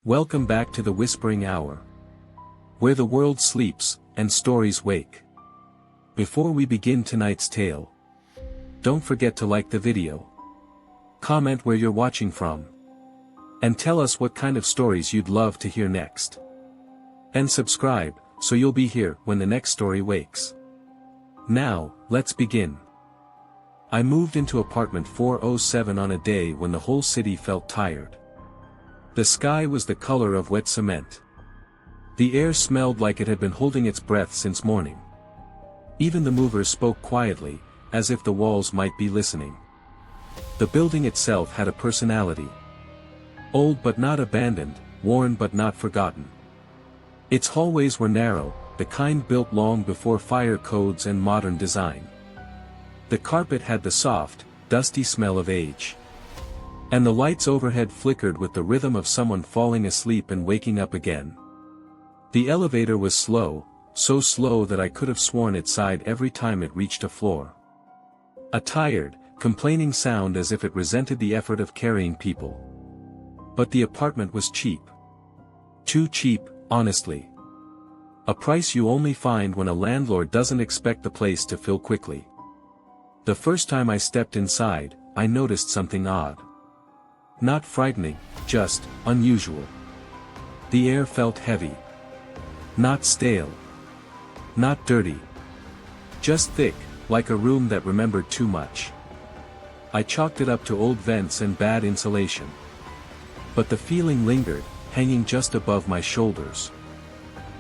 Welcome back to the Whispering Hour, where the world sleeps, and stories wake. Before we begin tonight's tale, don't forget to like the video, comment where you're watching from, and tell us what kind of stories you'd love to hear next. And subscribe, so you'll be here when the next story wakes. Now, let's begin. I moved into apartment 407 on a day when the whole city felt tired. The sky was the color of wet cement. The air smelled like it had been holding its breath since morning. Even the movers spoke quietly, as if the walls might be listening. The building itself had a personality. Old but not abandoned, worn but not forgotten. Its hallways were narrow, the kind built long before fire codes and modern design. The carpet had the soft, dusty smell of age. And the lights overhead flickered with the rhythm of someone falling asleep and waking up again. The elevator was slow, so slow that I could have sworn it sighed every time it reached a floor. A tired, complaining sound as if it resented the effort of carrying people. But the apartment was cheap. Too cheap, honestly. A price you only find when a landlord doesn't expect the place to fill quickly. The first time I stepped inside, I noticed something odd. Not frightening, just unusual. The air felt heavy. Not stale. Not dirty. Just thick, like a room that remembered too much. I chalked it up to old vents and bad insulation. But the feeling lingered, hanging just above my shoulders.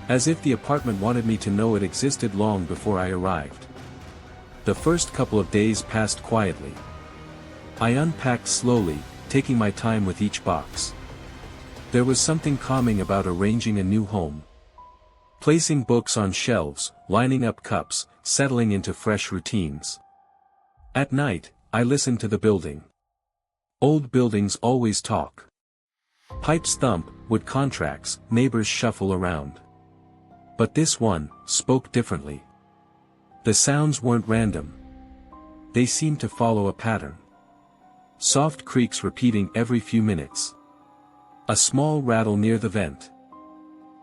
As if the apartment wanted me to know it existed long before I arrived. The first couple of days passed quietly. I unpacked slowly, taking my time with each box. There was something calming about arranging a new home. Placing books on shelves, lining up cups, settling into fresh routines. At night, I listened to the building. Old buildings always talk. Pipes thump, wood contracts, neighbors shuffle around. But this one spoke differently. The sounds weren't random. They seemed to follow a pattern. Soft creaks repeating every few minutes. A small rattle near the vent.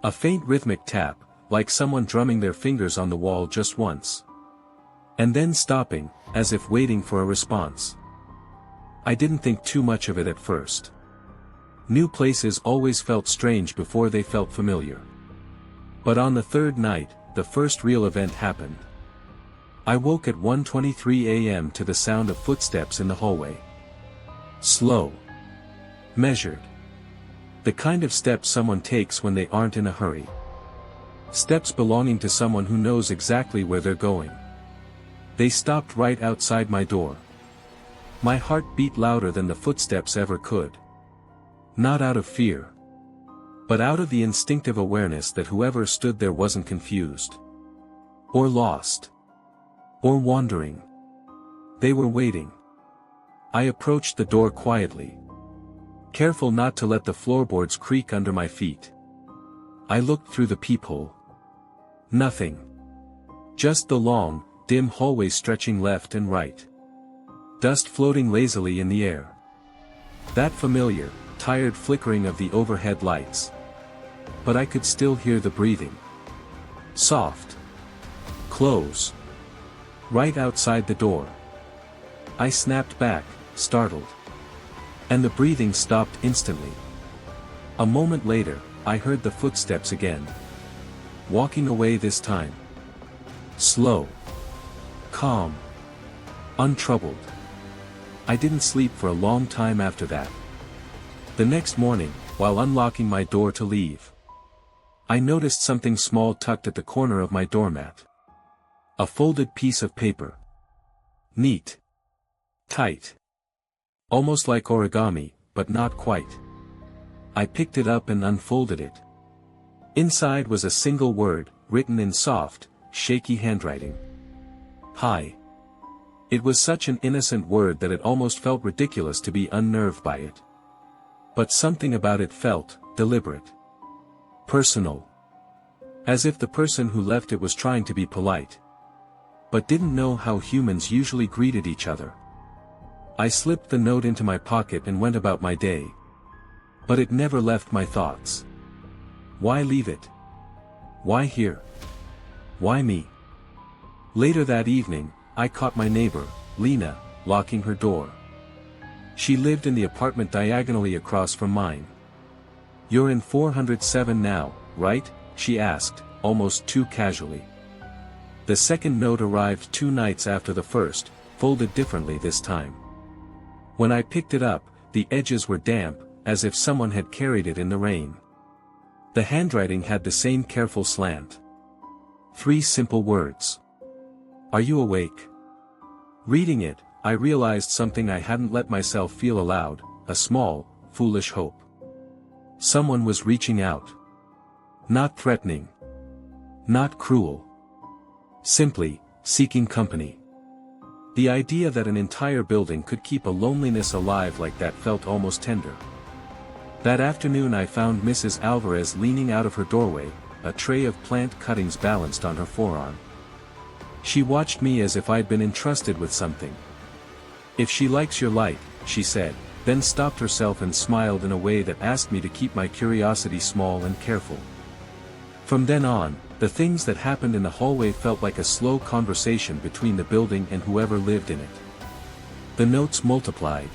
A faint rhythmic tap, like someone drumming their fingers on the wall just once. And then stopping, as if waiting for a response. I didn't think too much of it at first. New places always felt strange before they felt familiar. But on the third night, the first real event happened. I woke at 1:23 a.m. to the sound of footsteps in the hallway. Slow. Measured. The kind of steps someone takes when they aren't in a hurry. Steps belonging to someone who knows exactly where they're going. They stopped right outside my door. My heart beat louder than the footsteps ever could. Not out of fear. But out of the instinctive awareness that whoever stood there wasn't confused. Or lost. Or wandering. They were waiting. I approached the door quietly. Careful not to let the floorboards creak under my feet. I looked through the peephole. Nothing. Just the long, dim hallway stretching left and right. Dust floating lazily in the air. That familiar, tired flickering of the overhead lights. But I could still hear the breathing. Soft. Close. Right outside the door. I snapped back, startled. And the breathing stopped instantly. A moment later, I heard the footsteps again. Walking away this time. Slow. Calm. Untroubled. I didn't sleep for a long time after that. The next morning, while unlocking my door to leave, I noticed something small tucked at the corner of my doormat. A folded piece of paper. Neat. Tight. Almost like origami, but not quite. I picked it up and unfolded it. Inside was a single word, written in soft, shaky handwriting. Hi. It was such an innocent word that it almost felt ridiculous to be unnerved by it. But something about it felt deliberate. Personal. As if the person who left it was trying to be polite. But didn't know how humans usually greeted each other. I slipped the note into my pocket and went about my day. But it never left my thoughts. Why leave it? Why here? Why me? Later that evening, I caught my neighbor, Lena, locking her door. She lived in the apartment diagonally across from mine. "You're in 407 now, right?" she asked, almost too casually. The second note arrived 2 nights after the first, folded differently this time. When I picked it up, the edges were damp, as if someone had carried it in the rain. The handwriting had the same careful slant. 3 simple words. "Are you awake?" Reading it, I realized something I hadn't let myself feel aloud, a small, foolish hope. Someone was reaching out. Not threatening. Not cruel. Simply, seeking company. The idea that an entire building could keep a loneliness alive like that felt almost tender. That afternoon I found Mrs. Alvarez leaning out of her doorway, a tray of plant cuttings balanced on her forearm. She watched me as if I'd been entrusted with something. "If she likes your light," she said, then stopped herself and smiled in a way that asked me to keep my curiosity small and careful. From then on, the things that happened in the hallway felt like a slow conversation between the building and whoever lived in it. The notes multiplied.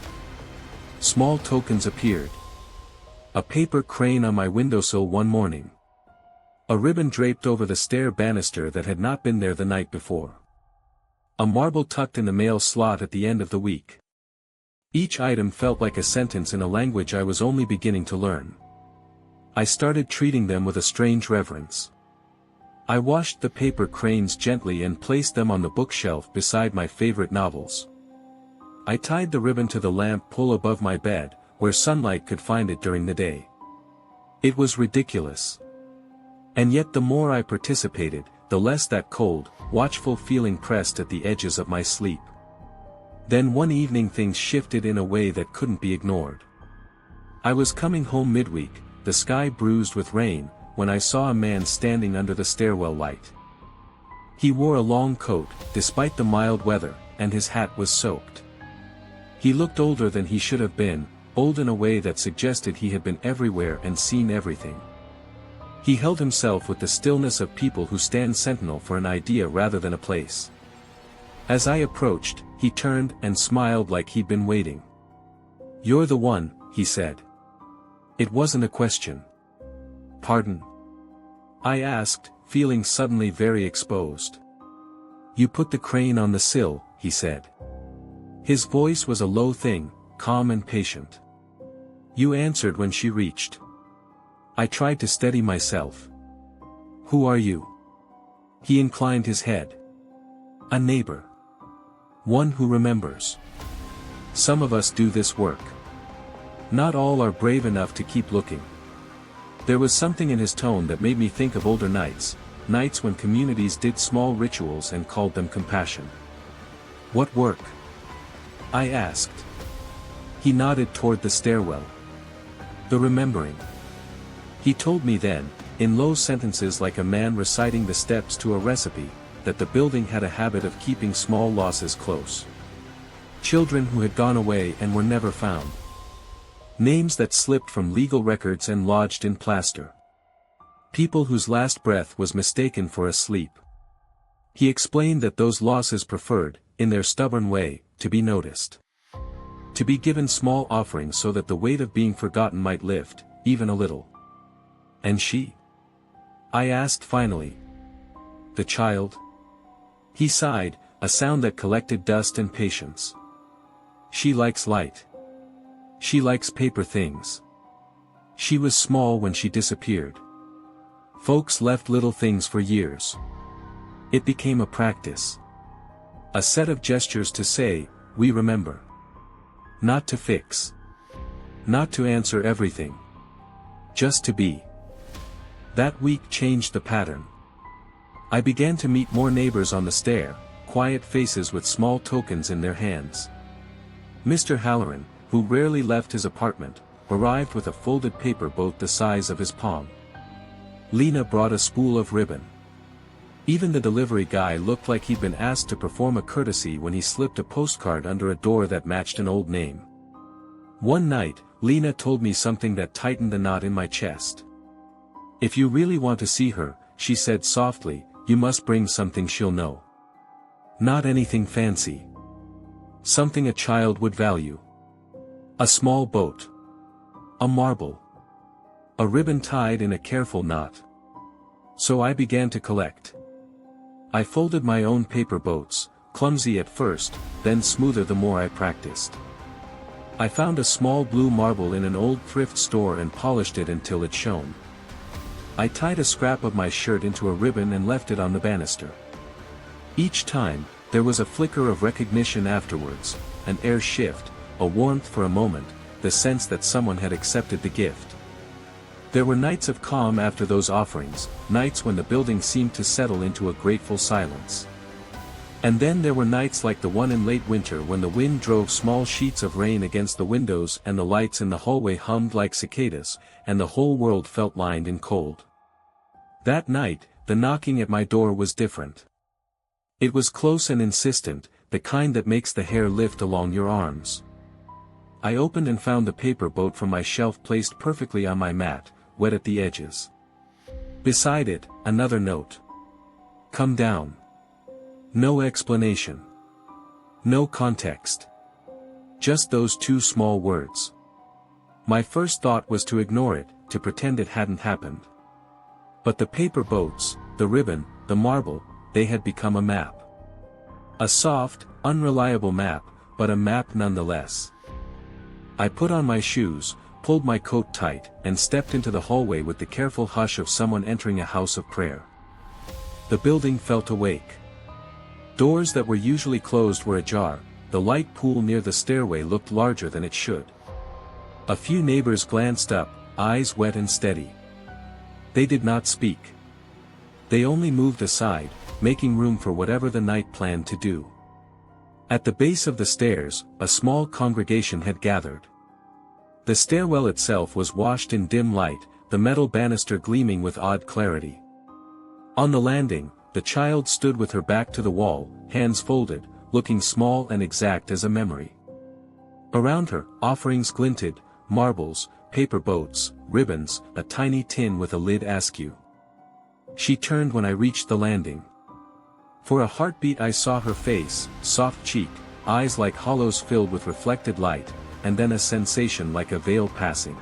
Small tokens appeared. A paper crane on my windowsill one morning. A ribbon draped over the stair banister that had not been there the night before. A marble tucked in the mail slot at the end of the week. Each item felt like a sentence in a language I was only beginning to learn. I started treating them with a strange reverence. I washed the paper cranes gently and placed them on the bookshelf beside my favorite novels. I tied the ribbon to the lamp pole above my bed, where sunlight could find it during the day. It was ridiculous. And yet the more I participated, the less that cold, watchful feeling pressed at the edges of my sleep. Then one evening things shifted in a way that couldn't be ignored. I was coming home midweek, the sky bruised with rain, when I saw a man standing under the stairwell light. He wore a long coat, despite the mild weather, and his hat was soaked. He looked older than he should have been, old in a way that suggested he had been everywhere and seen everything. He held himself with the stillness of people who stand sentinel for an idea rather than a place. As I approached, he turned and smiled like he'd been waiting. "You're the one," he said. It wasn't a question. "Pardon?" I asked, feeling suddenly very exposed. "You put the crane on the sill," he said. His voice was a low thing, calm and patient. "You answered when she reached." I tried to steady myself. "Who are you?" He inclined his head. "A neighbor. One who remembers. Some of us do this work. Not all are brave enough to keep looking." There was something in his tone that made me think of older nights, nights when communities did small rituals and called them compassion. "What work?" I asked. He nodded toward the stairwell. "The remembering." He told me then, in low sentences like a man reciting the steps to a recipe, that the building had a habit of keeping small losses close. Children who had gone away and were never found. Names that slipped from legal records and lodged in plaster. People whose last breath was mistaken for a sleep. He explained that those losses preferred, in their stubborn way, to be noticed. To be given small offerings so that the weight of being forgotten might lift, even a little. "And she?" I asked finally. "The child?" He sighed, a sound that collected dust and patience. "She likes light. She likes paper things. She was small when she disappeared. Folks left little things for years. It became a practice. A set of gestures to say, 'We remember.' Not to fix. Not to answer everything. Just to be." That week changed the pattern. I began to meet more neighbors on the stair, quiet faces with small tokens in their hands. Mr. Halloran, who rarely left his apartment, arrived with a folded paper boat the size of his palm. Lena brought a spool of ribbon. Even the delivery guy looked like he'd been asked to perform a courtesy when he slipped a postcard under a door that matched an old name. One night, Lena told me something that tightened the knot in my chest. If you really want to see her, she said softly, you must bring something she'll know. Not anything fancy. Something a child would value. A small boat. A marble. A ribbon tied in a careful knot. So I began to collect. I folded my own paper boats, clumsy at first, then smoother the more I practiced. I found a small blue marble in an old thrift store and polished it until it shone. I tied a scrap of my shirt into a ribbon and left it on the banister. Each time, there was a flicker of recognition afterwards, an air shift, a warmth for a moment, the sense that someone had accepted the gift. There were nights of calm after those offerings, nights when the building seemed to settle into a grateful silence. And then there were nights like the one in late winter when the wind drove small sheets of rain against the windows and the lights in the hallway hummed like cicadas, and the whole world felt lined in cold. That night, the knocking at my door was different. It was close and insistent, the kind that makes the hair lift along your arms. I opened and found the paper boat from my shelf placed perfectly on my mat, wet at the edges. Beside it, another note. Come down. No explanation. No context. Just those two small words. My first thought was to ignore it, to pretend it hadn't happened. But the paper boats, the ribbon, the marble, they had become a map. A soft, unreliable map, but a map nonetheless. I put on my shoes, pulled my coat tight, and stepped into the hallway with the careful hush of someone entering a house of prayer. The building felt awake. Doors that were usually closed were ajar, the light pool near the stairway looked larger than it should. A few neighbors glanced up, eyes wet and steady. They did not speak. They only moved aside, making room for whatever the night planned to do. At the base of the stairs, a small congregation had gathered. The stairwell itself was washed in dim light, the metal banister gleaming with odd clarity. On the landing, the child stood with her back to the wall, hands folded, looking small and exact as a memory. Around her, offerings glinted, marbles, paper boats, ribbons, a tiny tin with a lid askew. She turned when I reached the landing. For a heartbeat I saw her face, soft cheek, eyes like hollows filled with reflected light, and then a sensation like a veil passing.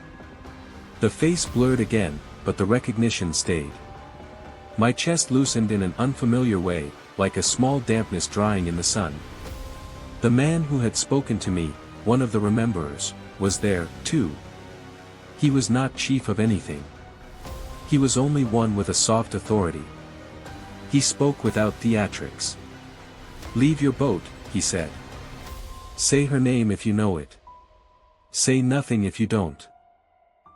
The face blurred again, but the recognition stayed. My chest loosened in an unfamiliar way, like a small dampness drying in the sun. The man who had spoken to me, one of the rememberers, was there, too. He was not chief of anything. He was only one with a soft authority. He spoke without theatrics. Leave your boat, he said. Say her name if you know it. Say nothing if you don't.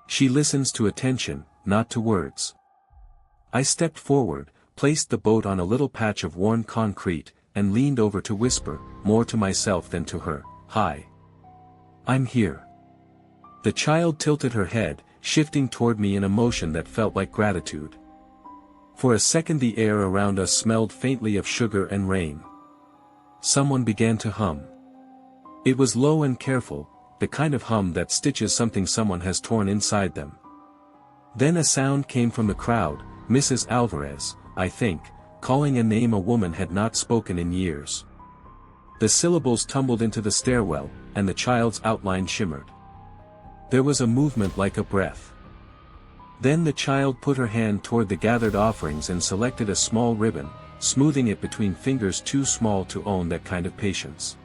She listens to attention, not to words. I stepped forward, placed the boat on a little patch of worn concrete, and leaned over to whisper, more to myself than to her, "Hi. I'm here." The child tilted her head, shifting toward me in a motion that felt like gratitude. For a second the air around us smelled faintly of sugar and rain. Someone began to hum. It was low and careful, the kind of hum that stitches something someone has torn inside them. Then a sound came from the crowd, Mrs. Alvarez, I think, calling a name a woman had not spoken in years. The syllables tumbled into the stairwell, and the child's outline shimmered. There was a movement like a breath. Then the child put her hand toward the gathered offerings and selected a small ribbon, smoothing it between fingers too small to own that kind of patience.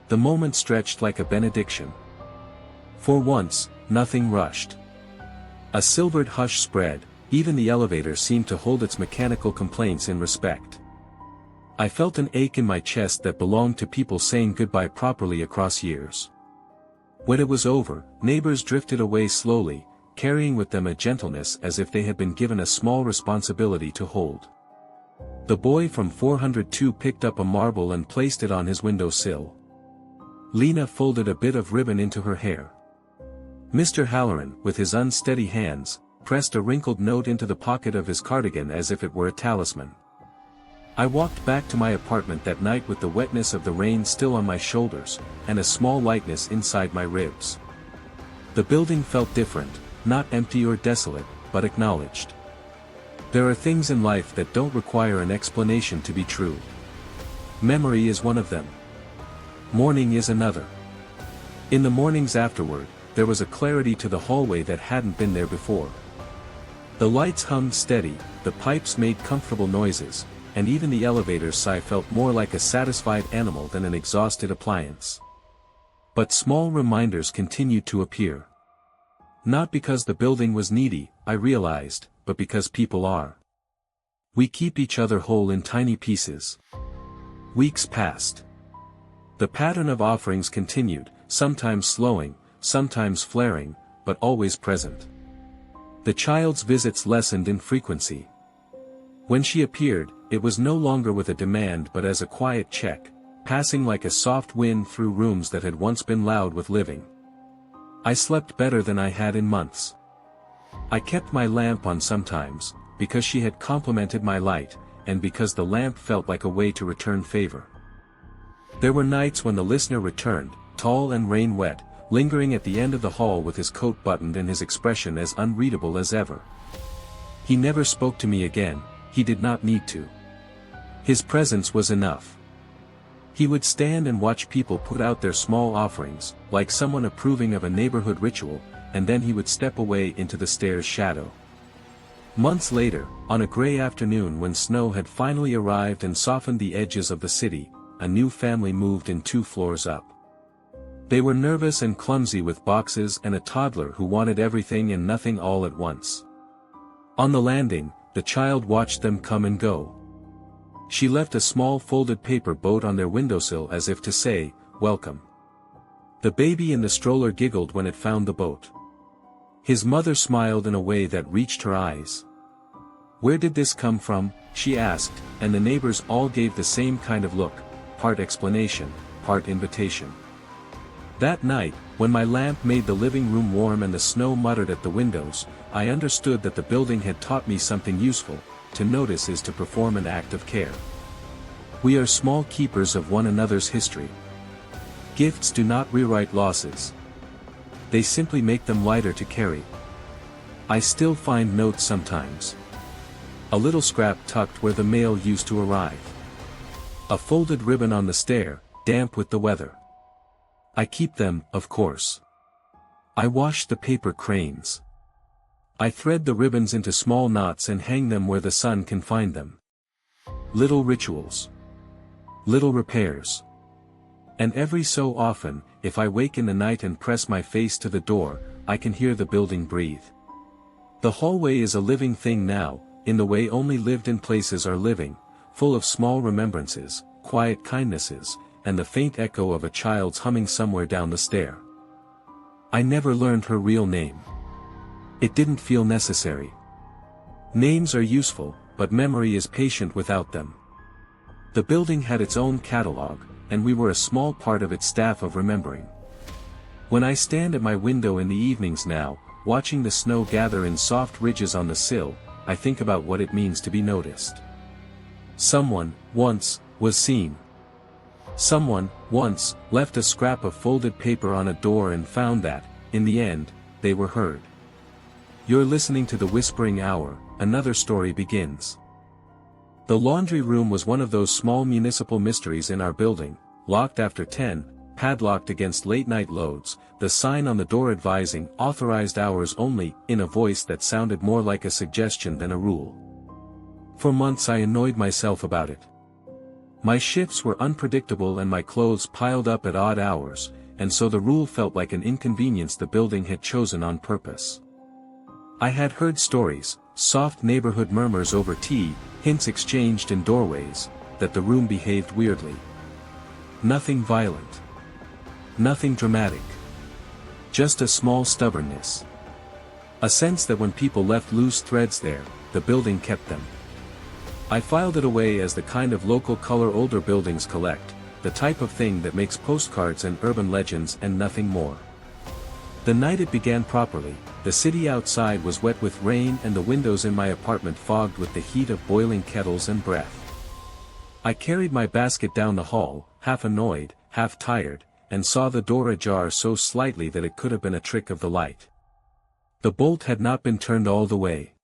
The moment stretched like a benediction. For once, nothing rushed. A silvered hush spread, even the elevator seemed to hold its mechanical complaints in respect. I felt an ache in my chest that belonged to people saying goodbye properly across years. When it was over, neighbors drifted away slowly, carrying with them a gentleness as if they had been given a small responsibility to hold. The boy from 402 picked up a marble and placed it on his windowsill. Lena folded a bit of ribbon into her hair. Mr. Halloran, with his unsteady hands, pressed a wrinkled note into the pocket of his cardigan as if it were a talisman. I walked back to my apartment that night with the wetness of the rain still on my shoulders, and a small lightness inside my ribs. The building felt different, not empty or desolate, but acknowledged. There are things in life that don't require an explanation to be true. Memory is one of them. Mourning is another. In the mornings afterward, there was a clarity to the hallway that hadn't been there before. The lights hummed steady, the pipes made comfortable noises, and even the elevator's sigh felt more like a satisfied animal than an exhausted appliance. But small reminders continued to appear. Not because the building was needy, I realized, but because people are. We keep each other whole in tiny pieces. Weeks passed. The pattern of offerings continued, sometimes slowing, sometimes flaring, but always present. The child's visits lessened in frequency. When she appeared, it was no longer with a demand but as a quiet check, passing like a soft wind through rooms that had once been loud with living. I slept better than I had in months. I kept my lamp on sometimes, because she had complemented my light, and because the lamp felt like a way to return favor. There were nights when the listener returned, tall and rain-wet, lingering at the end of the hall with his coat buttoned and his expression as unreadable as ever. He never spoke to me again, he did not need to. His presence was enough. He would stand and watch people put out their small offerings, like someone approving of a neighborhood ritual, and then he would step away into the stairs' shadow. Months later, on a gray afternoon when snow had finally arrived and softened the edges of the city, a new family moved in 2 floors up. They were nervous and clumsy with boxes and a toddler who wanted everything and nothing all at once. On the landing, the child watched them come and go. She left a small folded paper boat on their windowsill as if to say, "Welcome." The baby in the stroller giggled when it found the boat. His mother smiled in a way that reached her eyes. "Where did this come from?" she asked, and the neighbors all gave the same kind of look, part explanation, part invitation. That night, when my lamp made the living room warm and the snow muttered at the windows, I understood that the building had taught me something useful. To notice is to perform an act of care. We are small keepers of one another's history. Gifts do not rewrite losses. They simply make them lighter to carry. I still find notes sometimes. A little scrap tucked where the mail used to arrive. A folded ribbon on the stair, damp with the weather. I keep them, of course. I wash the paper cranes. I thread the ribbons into small knots and hang them where the sun can find them. Little rituals. Little repairs. And every so often, if I wake in the night and press my face to the door, I can hear the building breathe. The hallway is a living thing now, in the way only lived-in places are living, full of small remembrances, quiet kindnesses, and the faint echo of a child's humming somewhere down the stair. I never learned her real name. It didn't feel necessary. Names are useful, but memory is patient without them. The building had its own catalog, and we were a small part of its staff of remembering. When I stand at my window in the evenings now, watching the snow gather in soft ridges on the sill, I think about what it means to be noticed. Someone, once, was seen. Someone, once, left a scrap of folded paper on a door and found that, in the end, they were heard. You're listening to The Whispering Hour, another story begins. The laundry room was one of those small municipal mysteries in our building, locked after 10, padlocked against late-night loads, the sign on the door advising authorized hours only, in a voice that sounded more like a suggestion than a rule. For months I annoyed myself about it. My shifts were unpredictable and my clothes piled up at odd hours, and so the rule felt like an inconvenience the building had chosen on purpose. I had heard stories, soft neighborhood murmurs over tea, hints exchanged in doorways, that the room behaved weirdly. Nothing violent. Nothing dramatic. Just a small stubbornness. A sense that when people left loose threads there, the building kept them. I filed it away as the kind of local color older buildings collect, the type of thing that makes postcards and urban legends and nothing more. The night it began properly, the city outside was wet with rain and the windows in my apartment fogged with the heat of boiling kettles and breath. I carried my basket down the hall, half annoyed, half tired, and saw the door ajar so slightly that it could have been a trick of the light. The bolt had not been turned all the way.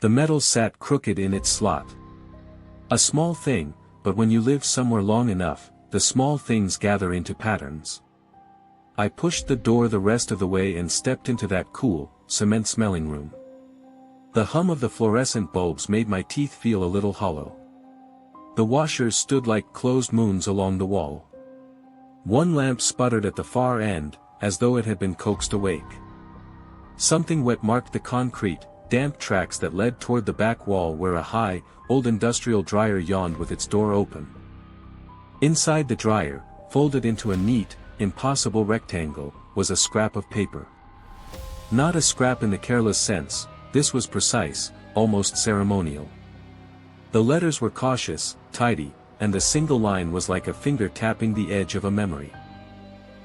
The metal sat crooked in its slot. A small thing, but when you live somewhere long enough, the small things gather into patterns. I pushed the door the rest of the way and stepped into that cool, cement-smelling room. The hum of the fluorescent bulbs made my teeth feel a little hollow. The washers stood like closed moons along the wall. One lamp sputtered at the far end, as though it had been coaxed awake. Something wet marked the concrete, damp tracks that led toward the back wall where a high, old industrial dryer yawned with its door open. Inside the dryer, folded into a neat, impossible rectangle, was a scrap of paper. Not a scrap in the careless sense, this was precise, almost ceremonial. The letters were cautious, tidy, and the single line was like a finger tapping the edge of a memory.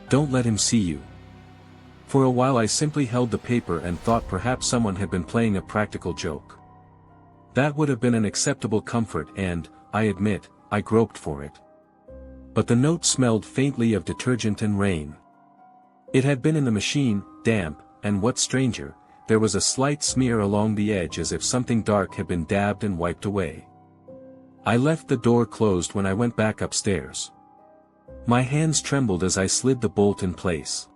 Don't let him see you. For a while I simply held the paper and thought perhaps someone had been playing a practical joke. That would have been an acceptable comfort and, I admit, I groped for it. But the note smelled faintly of detergent and rain. It had been in the machine, damp, and what's stranger, there was a slight smear along the edge as if something dark had been dabbed and wiped away. I left the door closed when I went back upstairs. My hands trembled as I slid the bolt in place.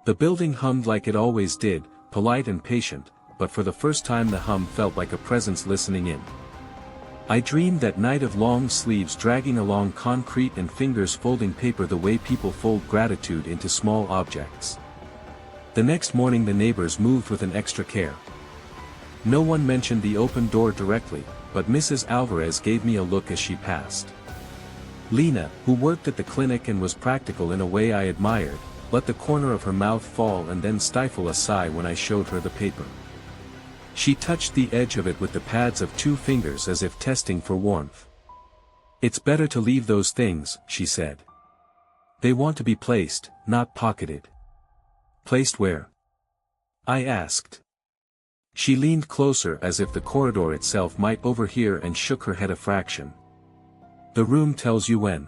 The building hummed like it always did, polite and patient, but for the first time the hum felt like a presence listening in. I dreamed that night of long sleeves dragging along concrete and fingers folding paper the way people fold gratitude into small objects. The next morning the neighbors moved with an extra care. No one mentioned the open door directly, but Mrs. Alvarez gave me a look as she passed. Lena, who worked at the clinic and was practical in a way I admired, let the corner of her mouth fall and then stifle a sigh when I showed her the paper. She touched the edge of it with the pads of 2 fingers as if testing for warmth. It's better to leave those things, she said. They want to be placed, not pocketed. Placed where? I asked. She leaned closer as if the corridor itself might overhear and shook her head a fraction. The room tells you when.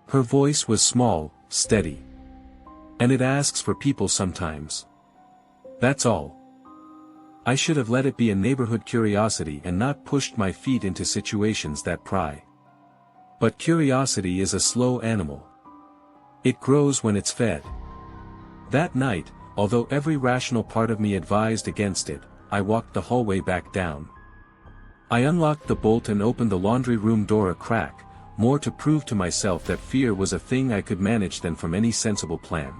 Her voice was small, steady. And it asks for people sometimes. That's all. I should have let it be a neighborhood curiosity and not pushed my feet into situations that pry. But curiosity is a slow animal. It grows when it's fed. That night, although every rational part of me advised against it, I walked the hallway back down. I unlocked the bolt and opened the laundry room door a crack, more to prove to myself that fear was a thing I could manage than from any sensible plan.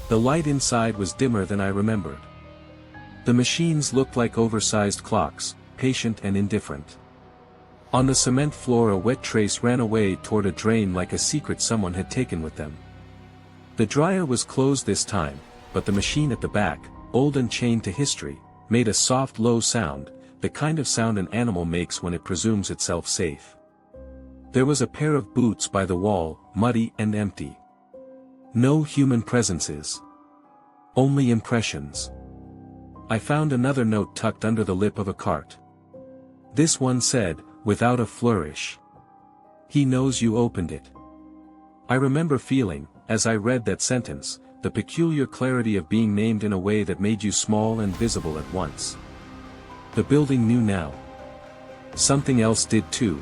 The light inside was dimmer than I remembered. The machines looked like oversized clocks, patient and indifferent. On the cement floor a wet trace ran away toward a drain like a secret someone had taken with them. The dryer was closed this time, but the machine at the back, old and chained to history, made a soft low sound, the kind of sound an animal makes when it presumes itself safe. There was a pair of boots by the wall, muddy and empty. No human presences. Only impressions. I found another note tucked under the lip of a cart. This one said, without a flourish. He knows you opened it. I remember feeling, as I read that sentence, the peculiar clarity of being named in a way that made you small and visible at once. The building knew now. Something else did too.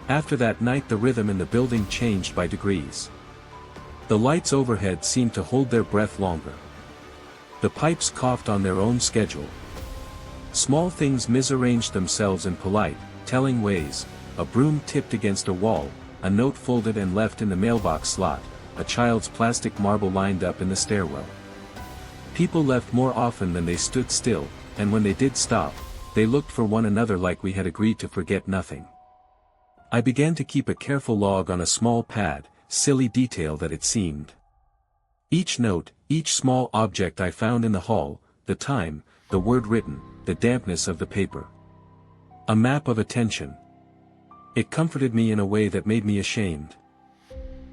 After that night the rhythm in the building changed by degrees. The lights overhead seemed to hold their breath longer. The pipes coughed on their own schedule. Small things misarranged themselves in polite, telling ways, a broom tipped against a wall, a note folded and left in the mailbox slot, a child's plastic marble lined up in the stairwell. People left more often than they stood still, and when they did stop, they looked for one another like we had agreed to forget nothing. I began to keep a careful log on a small pad, silly detail that it seemed. Each note, each small object I found in the hall, the time, the word written, the dampness of the paper. A map of attention. It comforted me in a way that made me ashamed.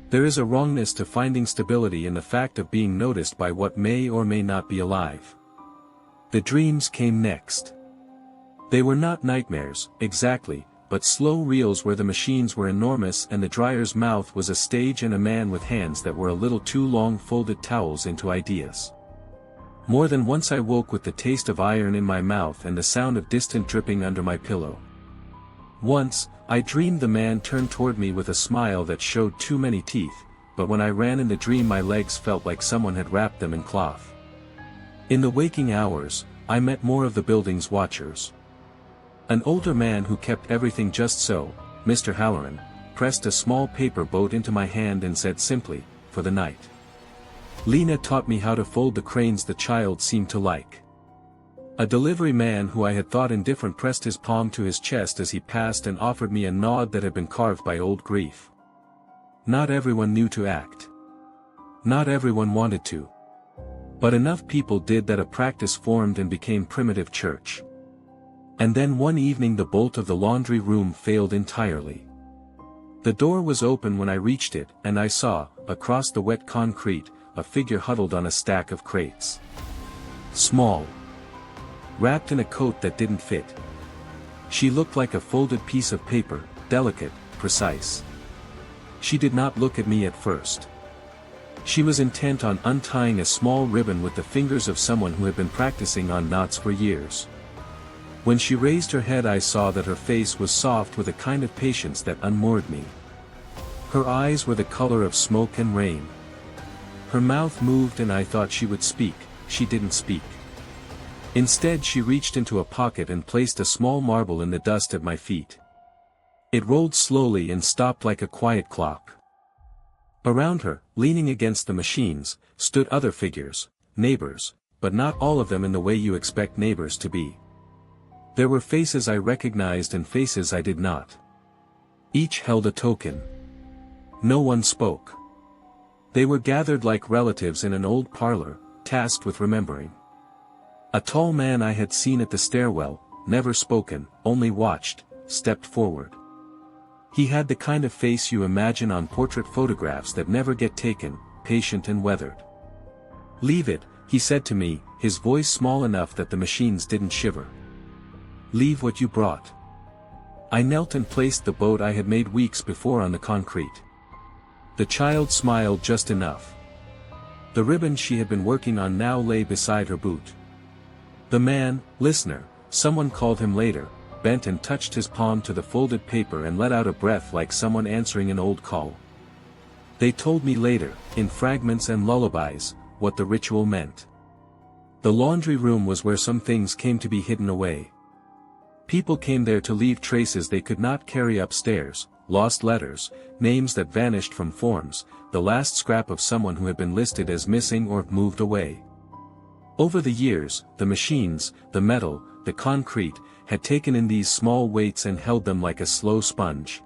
There is a wrongness to finding stability in the fact of being noticed by what may or may not be alive. The dreams came next. They were not nightmares, exactly, but slow reels where the machines were enormous and the dryer's mouth was a stage and a man with hands that were a little too long folded towels into ideas. More than once I woke with the taste of iron in my mouth and the sound of distant dripping under my pillow. Once, I dreamed the man turned toward me with a smile that showed too many teeth, but when I ran in the dream my legs felt like someone had wrapped them in cloth. In the waking hours, I met more of the building's watchers. An older man who kept everything just so, Mr. Halloran, pressed a small paper boat into my hand and said simply, "For the night." Lena taught me how to fold the cranes the child seemed to like. A delivery man who I had thought indifferent pressed his palm to his chest as he passed and offered me a nod that had been carved by old grief. Not everyone knew to act. Not everyone wanted to. But enough people did that a practice formed and became primitive church. And then one evening the bolt of the laundry room failed entirely. The door was open when I reached it, and I saw, across the wet concrete, a figure huddled on a stack of crates. Small. Wrapped in a coat that didn't fit. She looked like a folded piece of paper, delicate, precise. She did not look at me at first. She was intent on untying a small ribbon with the fingers of someone who had been practicing on knots for years. When she raised her head I saw that her face was soft with a kind of patience that unmoored me. Her eyes were the color of smoke and rain. Her mouth moved and I thought she would speak. She didn't speak. Instead she reached into a pocket and placed a small marble in the dust at my feet. It rolled slowly and stopped like a quiet clock. Around her, leaning against the machines, stood other figures, neighbors, but not all of them in the way you expect neighbors to be. There were faces I recognized and faces I did not. Each held a token. No one spoke. They were gathered like relatives in an old parlor, tasked with remembering. A tall man I had seen at the stairwell, never spoken, only watched, stepped forward. He had the kind of face you imagine on portrait photographs that never get taken, patient and weathered. "Leave it," he said to me, his voice small enough that the machines didn't shiver. "Leave what you brought." I knelt and placed the boat I had made weeks before on the concrete. The child smiled just enough. The ribbon she had been working on now lay beside her boot. The man, listener, someone called him later, bent and touched his palm to the folded paper and let out a breath like someone answering an old call. They told me later, in fragments and lullabies, what the ritual meant. The laundry room was where some things came to be hidden away. People came there to leave traces they could not carry upstairs, lost letters, names that vanished from forms, the last scrap of someone who had been listed as missing or moved away. Over the years, the machines, the metal, the concrete, had taken in these small weights and held them like a slow sponge.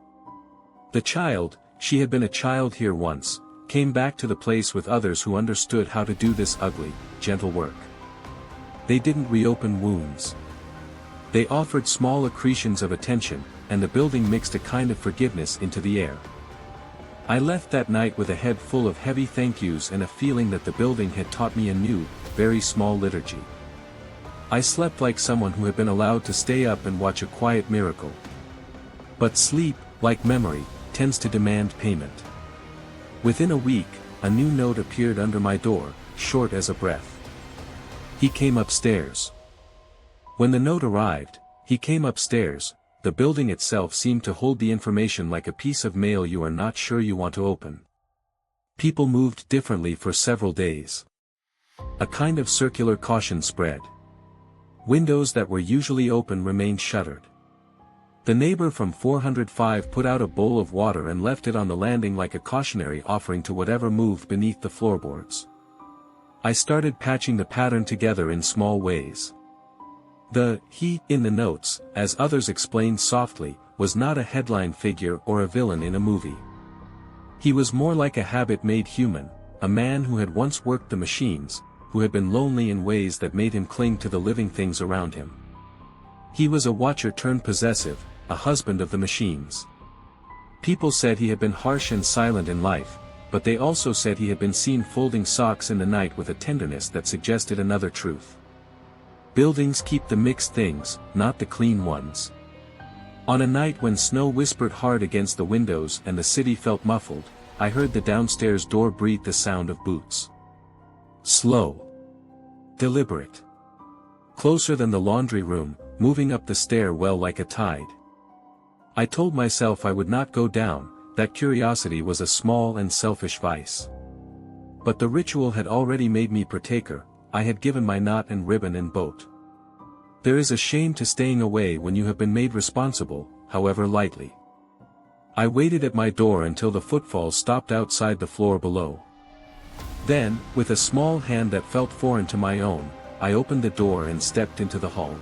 The child, she had been a child here once, came back to the place with others who understood how to do this ugly, gentle work. They didn't reopen wounds. They offered small accretions of attention, and the building mixed a kind of forgiveness into the air. I left that night with a head full of heavy thank yous and a feeling that the building had taught me a new, very small liturgy. I slept like someone who had been allowed to stay up and watch a quiet miracle. But sleep, like memory, tends to demand payment. Within a week, a new note appeared under my door, short as a breath. He came upstairs. When the note arrived, he came upstairs. The building itself seemed to hold the information like a piece of mail you are not sure you want to open. People moved differently for several days. A kind of circular caution spread. Windows that were usually open remained shuttered. The neighbor from 405 put out a bowl of water and left it on the landing like a cautionary offering to whatever moved beneath the floorboards. I started patching the pattern together in small ways. The "he" in the notes, as others explained softly, was not a headline figure or a villain in a movie. He was more like a habit made human, a man who had once worked the machines, who had been lonely in ways that made him cling to the living things around him. He was a watcher turned possessive, a husband of the machines. People said he had been harsh and silent in life, but they also said he had been seen folding socks in the night with a tenderness that suggested another truth. Buildings keep the mixed things, not the clean ones. On a night when snow whispered hard against the windows and the city felt muffled, I heard the downstairs door breathe the sound of boots. Slow. Deliberate. Closer than the laundry room, moving up the stairwell like a tide. I told myself I would not go down, that curiosity was a small and selfish vice. But the ritual had already made me partaker, I had given my knot and ribbon and boat. There is a shame to staying away when you have been made responsible, however lightly. I waited at my door until the footfalls stopped outside the floor below. Then, with a small hand that felt foreign to my own, I opened the door and stepped into the hall.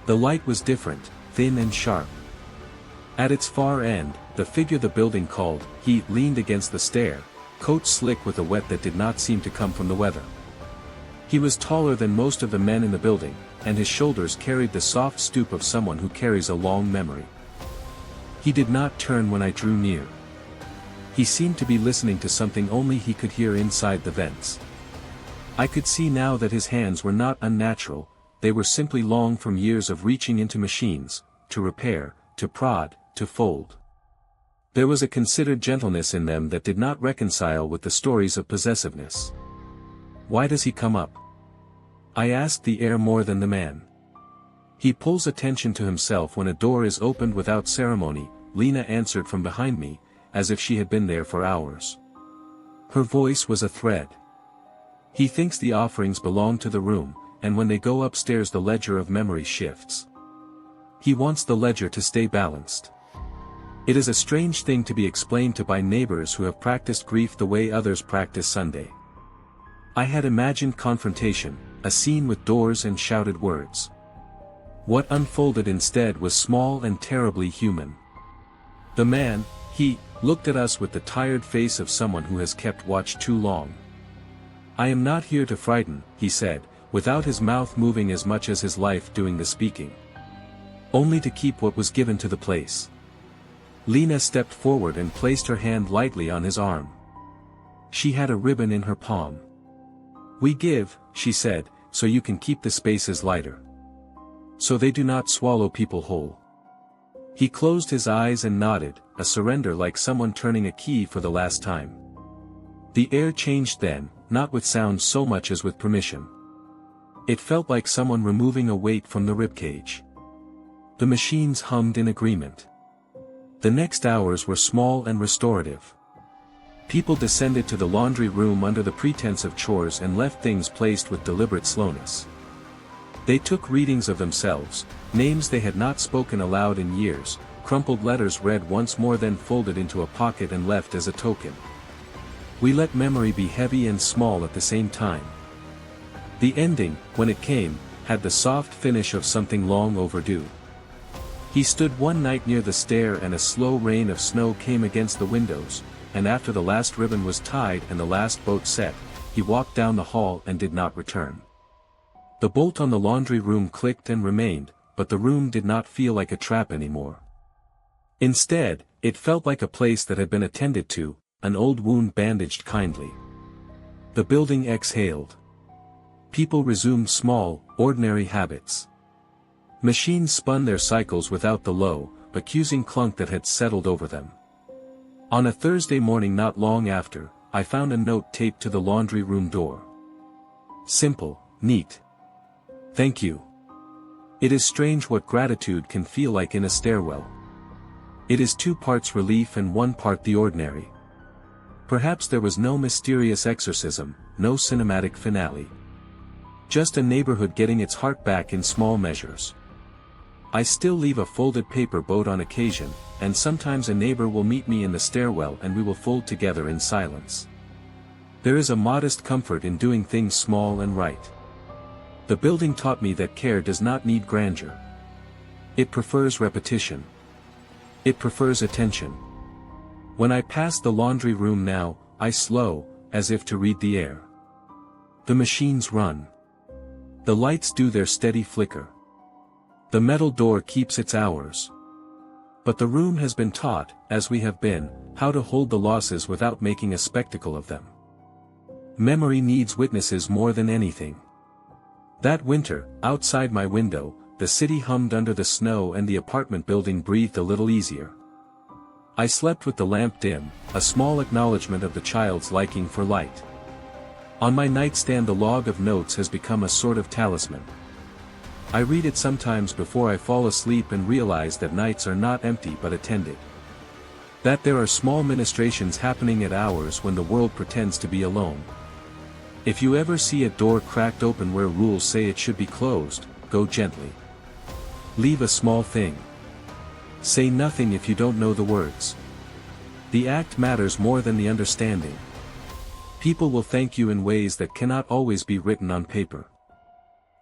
The light was different, thin and sharp. At its far end, the figure the building called he leaned against the stair, coat slick with a wet that did not seem to come from the weather. He was taller than most of the men in the building, and his shoulders carried the soft stoop of someone who carries a long memory. He did not turn when I drew near. He seemed to be listening to something only he could hear inside the vents. I could see now that his hands were not unnatural, they were simply long from years of reaching into machines, to repair, to prod, to fold. There was a considered gentleness in them that did not reconcile with the stories of possessiveness. Why does he come up? I asked the air more than the man. He pulls attention to himself when a door is opened without ceremony, Lena answered from behind me, as if she had been there for hours. Her voice was a thread. He thinks the offerings belong to the room, and when they go upstairs the ledger of memory shifts. He wants the ledger to stay balanced. It is a strange thing to be explained to by neighbors who have practiced grief the way others practice Sunday. I had imagined confrontation, a scene with doors and shouted words. What unfolded instead was small and terribly human. The man, he, looked at us with the tired face of someone who has kept watch too long. I am not here to frighten, he said, without his mouth moving as much as his life doing the speaking. Only to keep what was given to the place. Lena stepped forward and placed her hand lightly on his arm. She had a ribbon in her palm. We give, she said, so you can keep the spaces lighter. So they do not swallow people whole. He closed his eyes and nodded, a surrender like someone turning a key for the last time. The air changed then, not with sound so much as with permission. It felt like someone removing a weight from the ribcage. The machines hummed in agreement. The next hours were small and restorative. People descended to the laundry room under the pretense of chores and left things placed with deliberate slowness. They took readings of themselves, names they had not spoken aloud in years, crumpled letters read once more then folded into a pocket and left as a token. We let memory be heavy and small at the same time. The ending, when it came, had the soft finish of something long overdue. He stood one night near the stair and a slow rain of snow came against the windows, and after the last ribbon was tied and the last boat set, he walked down the hall and did not return. The bolt on the laundry room clicked and remained, but the room did not feel like a trap anymore. Instead, it felt like a place that had been attended to, an old wound bandaged kindly. The building exhaled. People resumed small, ordinary habits. Machines spun their cycles without the low, accusing clunk that had settled over them. On a Thursday morning not long after, I found a note taped to the laundry room door. Simple, neat. Thank you. It is strange what gratitude can feel like in a stairwell. It is 2 parts relief and 1 part the ordinary. Perhaps there was no mysterious exorcism, no cinematic finale. Just a neighborhood getting its heart back in small measures. I still leave a folded paper boat on occasion, and sometimes a neighbor will meet me in the stairwell and we will fold together in silence. There is a modest comfort in doing things small and right. The building taught me that care does not need grandeur. It prefers repetition. It prefers attention. When I pass the laundry room now, I slow, as if to read the air. The machines run. The lights do their steady flicker. The metal door keeps its hours. But the room has been taught, as we have been, how to hold the losses without making a spectacle of them. Memory needs witnesses more than anything. That winter, outside my window, the city hummed under the snow and the apartment building breathed a little easier. I slept with the lamp dim, a small acknowledgement of the child's liking for light. On my nightstand the log of notes has become a sort of talisman. I read it sometimes before I fall asleep and realize that nights are not empty but attended. That there are small ministrations happening at hours when the world pretends to be alone. If you ever see a door cracked open where rules say it should be closed, go gently. Leave a small thing. Say nothing if you don't know the words. The act matters more than the understanding. People will thank you in ways that cannot always be written on paper.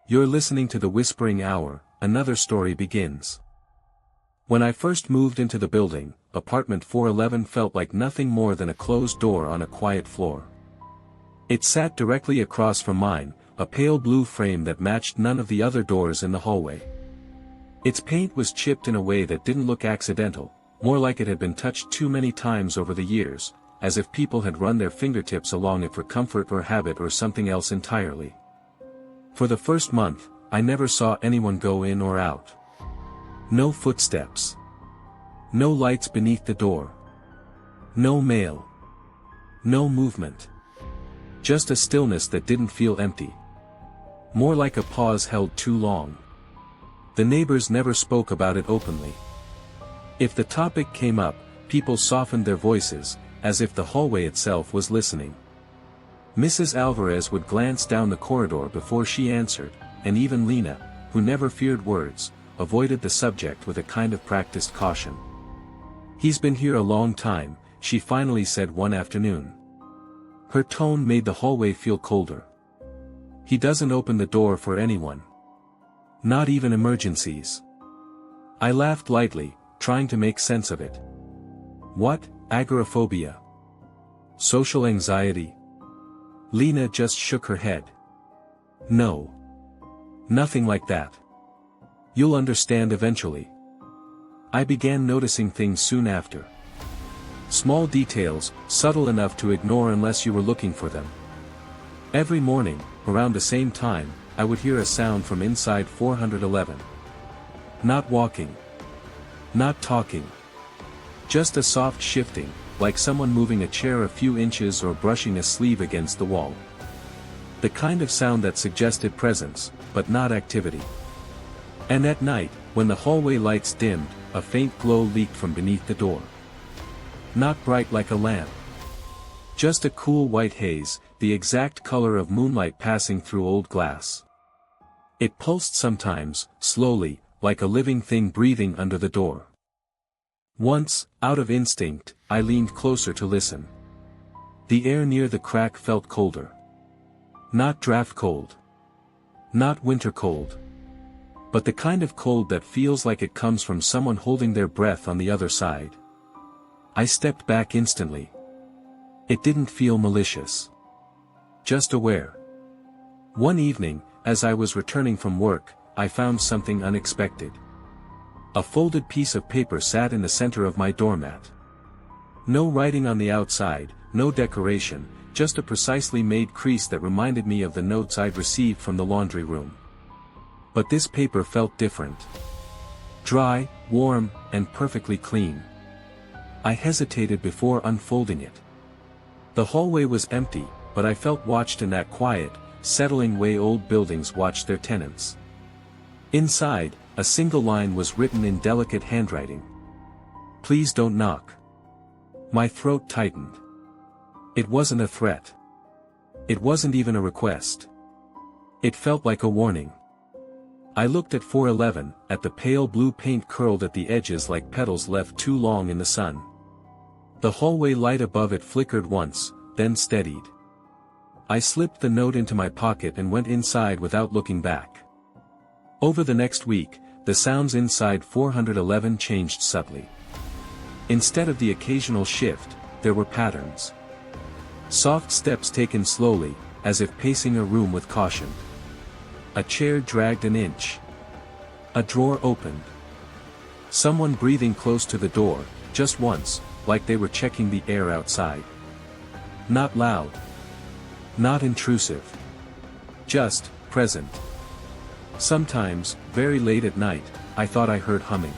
You're listening to The Whispering Hour, another story begins. When I first moved into the building, apartment 411 felt like nothing more than a closed door on a quiet floor. It sat directly across from mine, a pale blue frame that matched none of the other doors in the hallway. Its paint was chipped in a way that didn't look accidental, more like it had been touched too many times over the years, as if people had run their fingertips along it for comfort or habit or something else entirely. For the first month, I never saw anyone go in or out. No footsteps. No lights beneath the door. No mail. No movement. Just a stillness that didn't feel empty. More like a pause held too long. The neighbors never spoke about it openly. If the topic came up, people softened their voices, as if the hallway itself was listening. Mrs. Alvarez would glance down the corridor before she answered, and even Lena, who never feared words, avoided the subject with a kind of practiced caution. "He's been here a long time," she finally said one afternoon. Her tone made the hallway feel colder. "He doesn't open the door for anyone. Not even emergencies." I laughed lightly, trying to make sense of it. What, agoraphobia? Social anxiety? Lena just shook her head. "No. Nothing like that. You'll understand eventually." I began noticing things soon after. Small details, subtle enough to ignore unless you were looking for them. Every morning, around the same time, I would hear a sound from inside 411. Not walking. Not talking. Just a soft shifting, like someone moving a chair a few inches or brushing a sleeve against the wall. The kind of sound that suggested presence, but not activity. And at night, when the hallway lights dimmed, a faint glow leaked from beneath the door. Not bright like a lamp. Just a cool white haze, the exact color of moonlight passing through old glass. It pulsed sometimes, slowly, like a living thing breathing under the door. Once, out of instinct, I leaned closer to listen. The air near the crack felt colder. Not draft cold. Not winter cold. But the kind of cold that feels like it comes from someone holding their breath on the other side. I stepped back instantly. It didn't feel malicious. Just aware. One evening, as I was returning from work, I found something unexpected. A folded piece of paper sat in the center of my doormat. No writing on the outside, no decoration, just a precisely made crease that reminded me of the notes I'd received from the laundry room. But this paper felt different. Dry, warm, and perfectly clean. I hesitated before unfolding it. The hallway was empty, but I felt watched in that quiet, settling way old buildings watch their tenants. Inside, a single line was written in delicate handwriting. "Please don't knock." My throat tightened. It wasn't a threat. It wasn't even a request. It felt like a warning. I looked at 411, at the pale blue paint curled at the edges like petals left too long in the sun. The hallway light above it flickered once, then steadied. I slipped the note into my pocket and went inside without looking back. Over the next week, the sounds inside 411 changed subtly. Instead of the occasional shift, there were patterns. Soft steps taken slowly, as if pacing a room with caution. A chair dragged an inch. A drawer opened. Someone breathing close to the door, just once, like they were checking the air outside. Not loud. Not intrusive. Just, present. Sometimes, very late at night, I thought I heard humming.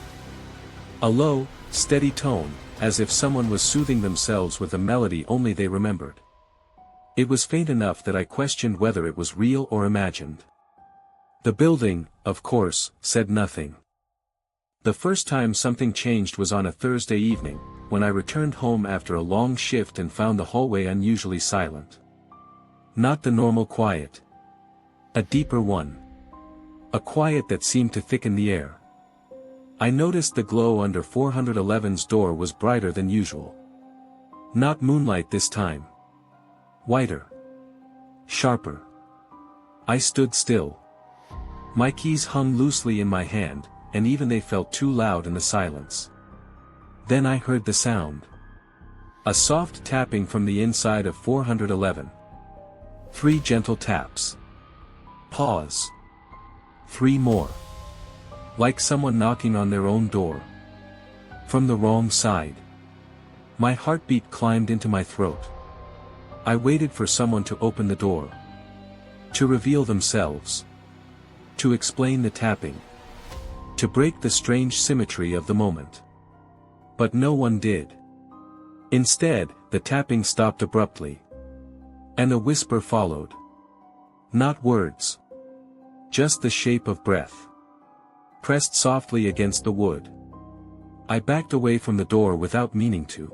A low, steady tone, as if someone was soothing themselves with a melody only they remembered. It was faint enough that I questioned whether it was real or imagined. The building, of course, said nothing. The first time something changed was on a Thursday evening, when I returned home after a long shift and found the hallway unusually silent. Not the normal quiet. A deeper one. A quiet that seemed to thicken the air. I noticed the glow under 411's door was brighter than usual. Not moonlight this time. Whiter. Sharper. I stood still. My keys hung loosely in my hand, and even they felt too loud in the silence. Then I heard the sound. A soft tapping from the inside of 411. 3 gentle taps. Pause. 3 more. Like someone knocking on their own door. From the wrong side. My heartbeat climbed into my throat. I waited for someone to open the door. To reveal themselves. To explain the tapping. To break the strange symmetry of the moment. But no one did. Instead, the tapping stopped abruptly. And a whisper followed. Not words. Just the shape of breath. Pressed softly against the wood. I backed away from the door without meaning to.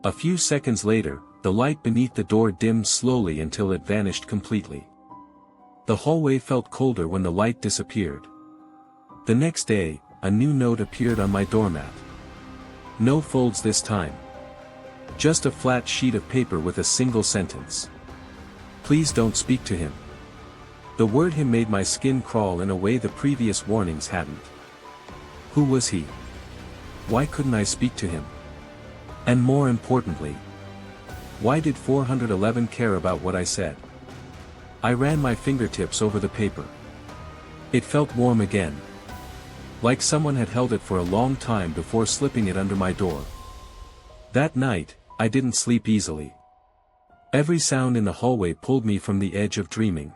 A few seconds later, the light beneath the door dimmed slowly until it vanished completely. The hallway felt colder when the light disappeared. The next day, a new note appeared on my doormat. No folds this time. Just a flat sheet of paper with a single sentence. Please don't speak to him. The word him made my skin crawl in a way the previous warnings hadn't. Who was he? Why couldn't I speak to him? And more importantly, why did 411 care about what I said? I ran my fingertips over the paper. It felt warm again. Like someone had held it for a long time before slipping it under my door. That night, I didn't sleep easily. Every sound in the hallway pulled me from the edge of dreaming.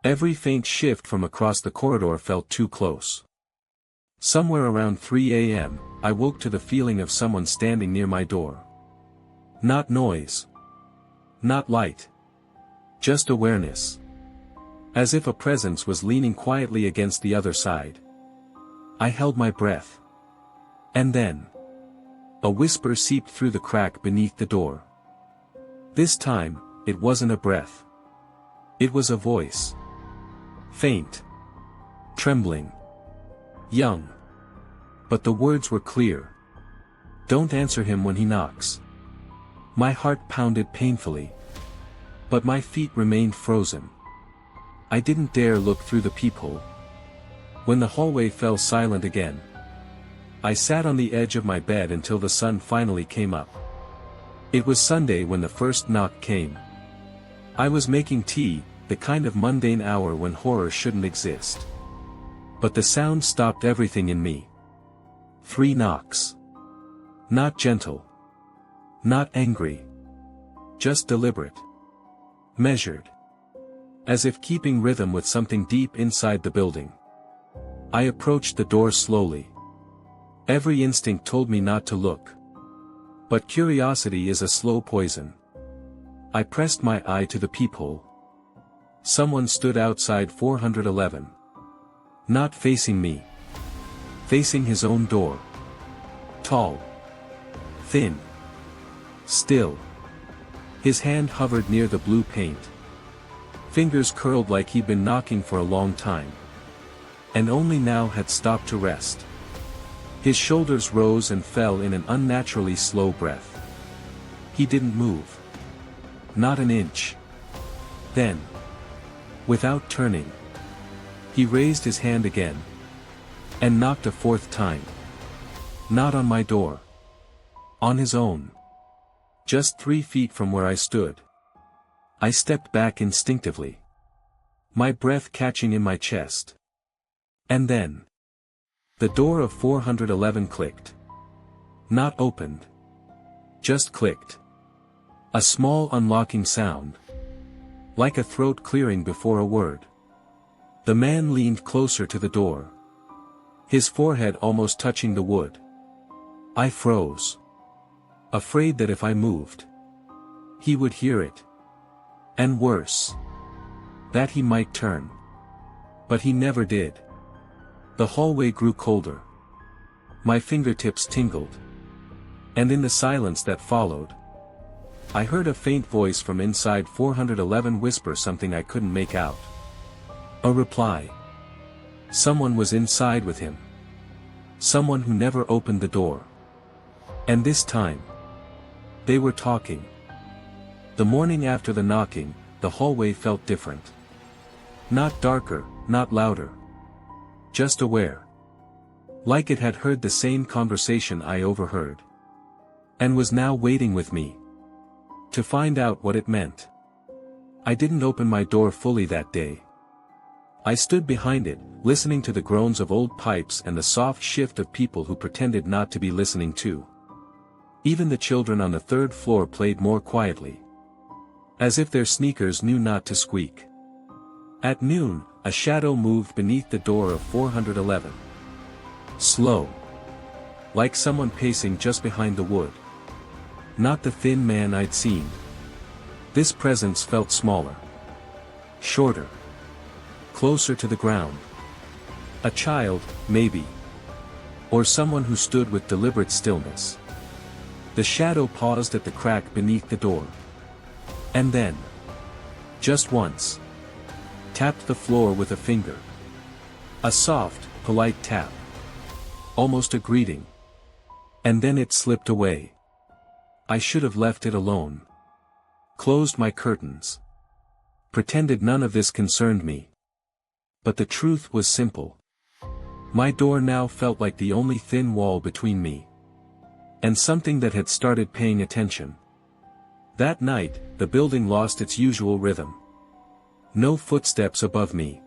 Every faint shift from across the corridor felt too close. Somewhere around 3 a.m., I woke to the feeling of someone standing near my door. Not noise. Not light. Just awareness. As if a presence was leaning quietly against the other side. I held my breath. And then, a whisper seeped through the crack beneath the door. This time, it wasn't a breath. It was a voice. Faint. Trembling. Young. But the words were clear. Don't answer him when he knocks. My heart pounded painfully. But my feet remained frozen. I didn't dare look through the peephole. When the hallway fell silent again, I sat on the edge of my bed until the sun finally came up. It was Sunday when the first knock came. I was making tea, the kind of mundane hour when horror shouldn't exist. But the sound stopped everything in me. 3 knocks. Not gentle. Not angry. Just deliberate. Measured. As if keeping rhythm with something deep inside the building. I approached the door slowly. Every instinct told me not to look. But curiosity is a slow poison. I pressed my eye to the peephole. Someone stood outside 411. Not facing me. Facing his own door. Tall. Thin. Still. His hand hovered near the blue paint. Fingers curled like he'd been knocking for a long time. And only now had stopped to rest. His shoulders rose and fell in an unnaturally slow breath. He didn't move. Not an inch. Then, without turning, he raised his hand again. And knocked a 4th time. Not on my door. On his own. Just 3 feet from where I stood. I stepped back instinctively. My breath catching in my chest. And then, the door of 411 clicked. Not opened. Just clicked. A small unlocking sound. Like a throat clearing before a word. The man leaned closer to the door, his forehead almost touching the wood. I froze, afraid that if I moved, he would hear it. And worse, that he might turn. But he never did. The hallway grew colder. My fingertips tingled. And in the silence that followed, I heard a faint voice from inside 411 whisper something I couldn't make out. A reply. Someone was inside with him. Someone who never opened the door. And this time, they were talking. The morning after the knocking, the hallway felt different. Not darker, not louder. Just aware. Like it had heard the same conversation I overheard. And was now waiting with me. To find out what it meant. I didn't open my door fully that day. I stood behind it, listening to the groans of old pipes and the soft shift of people who pretended not to be listening too. Even the children on the third floor played more quietly. As if their sneakers knew not to squeak. At noon, a shadow moved beneath the door of 411. Slow. Like someone pacing just behind the wood. Not the thin man I'd seen. This presence felt smaller. Shorter. Closer to the ground. A child, maybe. Or someone who stood with deliberate stillness. The shadow paused at the crack beneath the door. And then, just once, tapped the floor with a finger. A soft, polite tap. Almost a greeting. And then it slipped away. I should have left it alone. Closed my curtains. Pretended none of this concerned me. But the truth was simple. My door now felt like the only thin wall between me and something that had started paying attention. That night, the building lost its usual rhythm. No footsteps above me.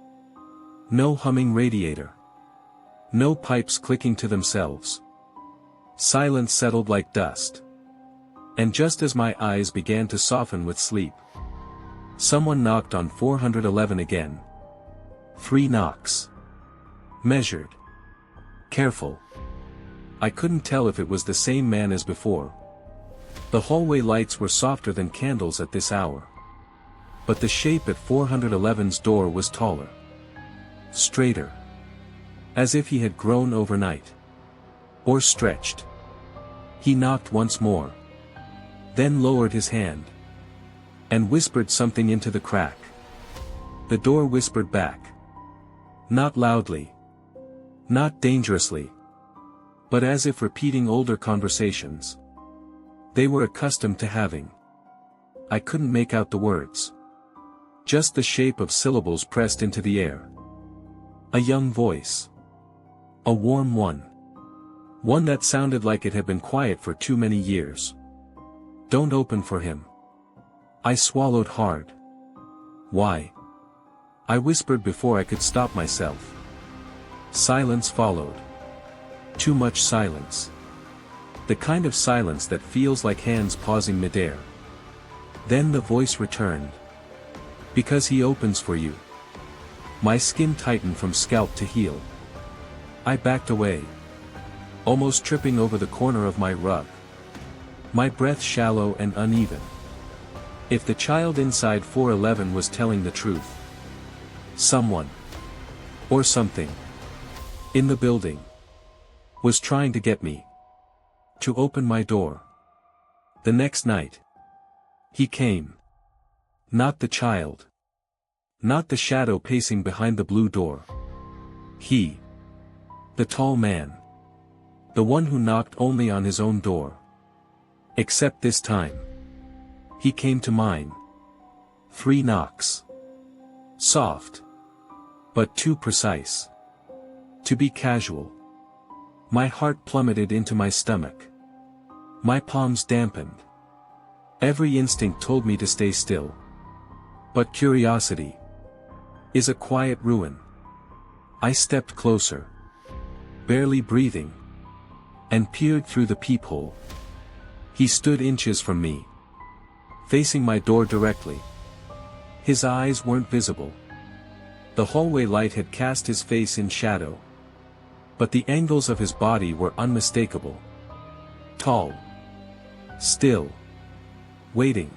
No humming radiator. No pipes clicking to themselves. Silence settled like dust. And just as my eyes began to soften with sleep, someone knocked on 411 again. 3 knocks. Measured. Careful. I couldn't tell if it was the same man as before. The hallway lights were softer than candles at this hour. But the shape at 411's door was taller. Straighter. As if he had grown overnight. Or stretched. He knocked once more. Then lowered his hand. And whispered something into the crack. The door whispered back. Not loudly. Not dangerously. But as if repeating older conversations. They were accustomed to having. I couldn't make out the words. Just the shape of syllables pressed into the air. A young voice. A warm one. One that sounded like it had been quiet for too many years. Don't open for him. I swallowed hard. Why? I whispered before I could stop myself. Silence followed. Too much silence. The kind of silence that feels like hands pausing midair. Then the voice returned. Because he opens for you. My skin tightened from scalp to heel. I backed away. Almost tripping over the corner of my rug. My breath shallow and uneven. If the child inside 411 was telling the truth. Someone. Or something. In the building. Was trying to get me. To open my door. The next night. He came. Not the child. Not the shadow pacing behind the blue door. He. The tall man. The one who knocked only on his own door. Except this time. He came to mine. 3 knocks. Soft. But too precise. To be casual. My heart plummeted into my stomach. My palms dampened. Every instinct told me to stay still. But curiosity is a quiet ruin. I stepped closer. Barely breathing. And peered through the peephole. He stood inches from me. Facing my door directly. His eyes weren't visible. The hallway light had cast his face in shadow. But the angles of his body were unmistakable. Tall. Still. Waiting.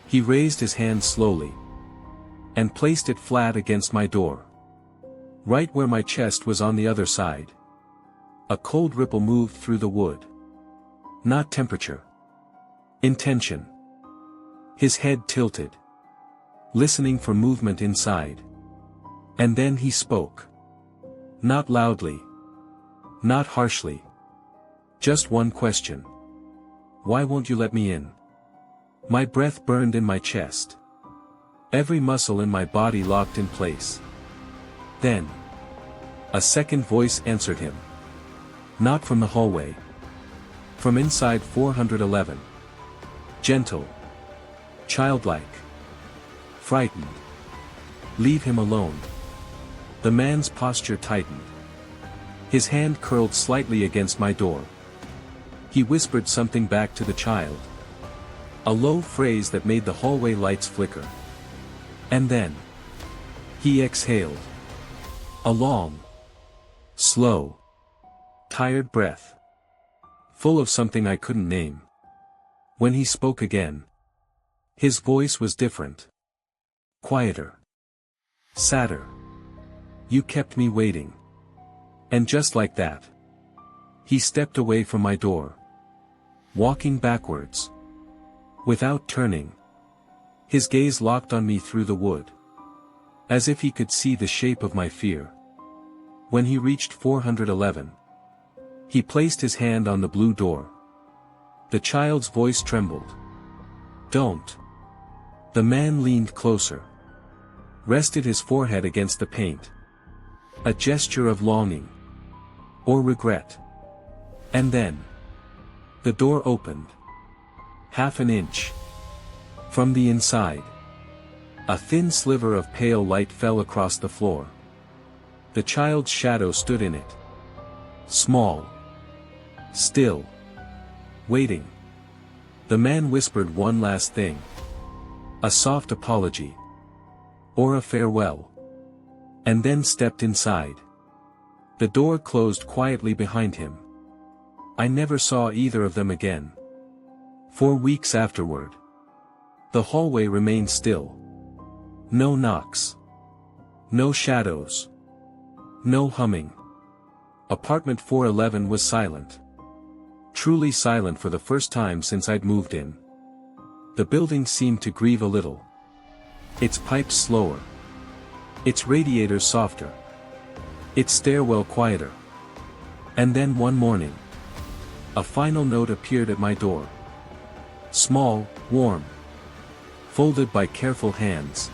He raised his hand slowly. And placed it flat against my door. Right where my chest was on the other side. A cold ripple moved through the wood. Not temperature. Intention. His head tilted. Listening for movement inside. And then he spoke. Not loudly. Not harshly. Just one question. Why won't you let me in? My breath burned in my chest. Every muscle in my body locked in place. Then. A second voice answered him. Not from the hallway. From inside 411. Gentle. Childlike. Frightened. Leave him alone. The man's posture tightened. His hand curled slightly against my door. He whispered something back to the child. A low phrase that made the hallway lights flicker. And then. He exhaled. A long. Slow. Tired breath. Full of something I couldn't name. When he spoke again. His voice was different. Quieter. Sadder. You kept me waiting. And just like that. He stepped away from my door. Walking backwards. Without turning. His gaze locked on me through the wood. As if he could see the shape of my fear. When he reached 411. He placed his hand on the blue door. The child's voice trembled. Don't. The man leaned closer. Rested his forehead against the paint. A gesture of longing. Or regret. And then. The door opened. Half an inch. From the inside. A thin sliver of pale light fell across the floor. The child's shadow stood in it. Small. Still. Waiting. The man whispered one last thing. A soft apology. Or a farewell. And then stepped inside. The door closed quietly behind him. I never saw either of them again. 4 weeks afterward. The hallway remained still. No knocks. No shadows. No humming. Apartment 411 was silent. Truly silent for the first time since I'd moved in. The building seemed to grieve a little. Its pipes slower. Its radiators softer. Its stairwell quieter. And then one morning. A final note appeared at my door. Small, warm. Folded by careful hands.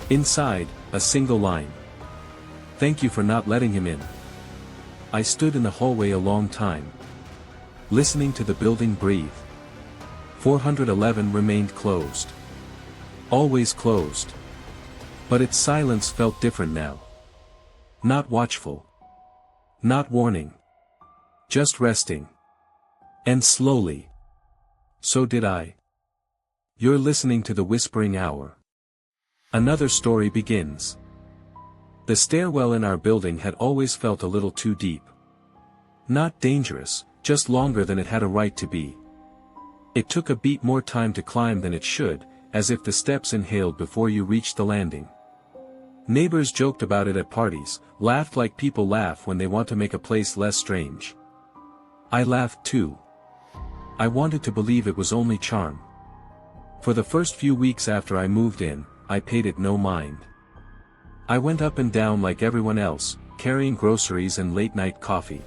Inside, a single line. Thank you for not letting him in. I stood in the hallway a long time. Listening to the building breathe. 411 remained closed. Always closed. But its silence felt different now. Not watchful. Not warning. Just resting. And slowly. So did I. You're listening to the Whispering Hour. Another story begins. The stairwell in our building had always felt a little too deep. Not dangerous, just longer than it had a right to be. It took a beat more time to climb than it should, as if the steps inhaled before you reached the landing. Neighbors joked about it at parties, laughed like people laugh when they want to make a place less strange. I laughed too. I wanted to believe it was only charm. For the first few weeks after I moved in, I paid it no mind. I went up and down like everyone else, carrying groceries and late-night coffee.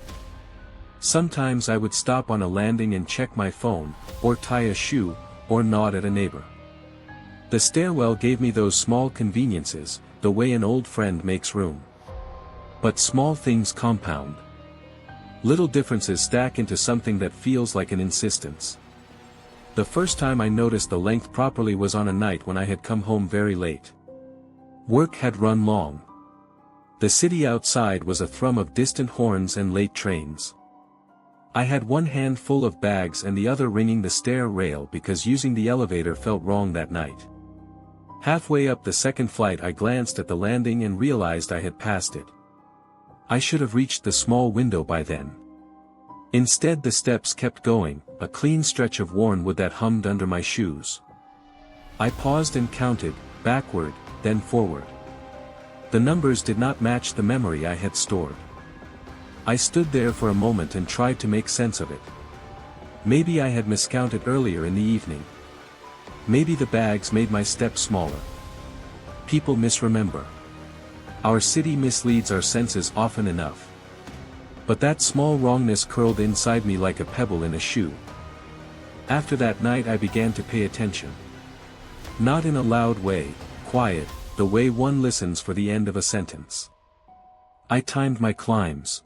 Sometimes I would stop on a landing and check my phone, or tie a shoe, or nod at a neighbor. The stairwell gave me those small conveniences, the way an old friend makes room. But small things compound. Little differences stack into something that feels like an insistence. The first time I noticed the length properly was on a night when I had come home very late. Work had run long. The city outside was a thrum of distant horns and late trains. I had one hand full of bags and the other ringing the stair rail because using the elevator felt wrong that night. Halfway up the second flight I glanced at the landing and realized I had passed it. I should have reached the small window by then. Instead the steps kept going, a clean stretch of worn wood that hummed under my shoes. I paused and counted, backward, then forward. The numbers did not match the memory I had stored. I stood there for a moment and tried to make sense of it. Maybe I had miscounted earlier in the evening. Maybe the bags made my steps smaller. People misremember. Our city misleads our senses often enough. But that small wrongness curled inside me like a pebble in a shoe. After that night I began to pay attention. Not in a loud way, quiet, the way one listens for the end of a sentence. I timed my climbs.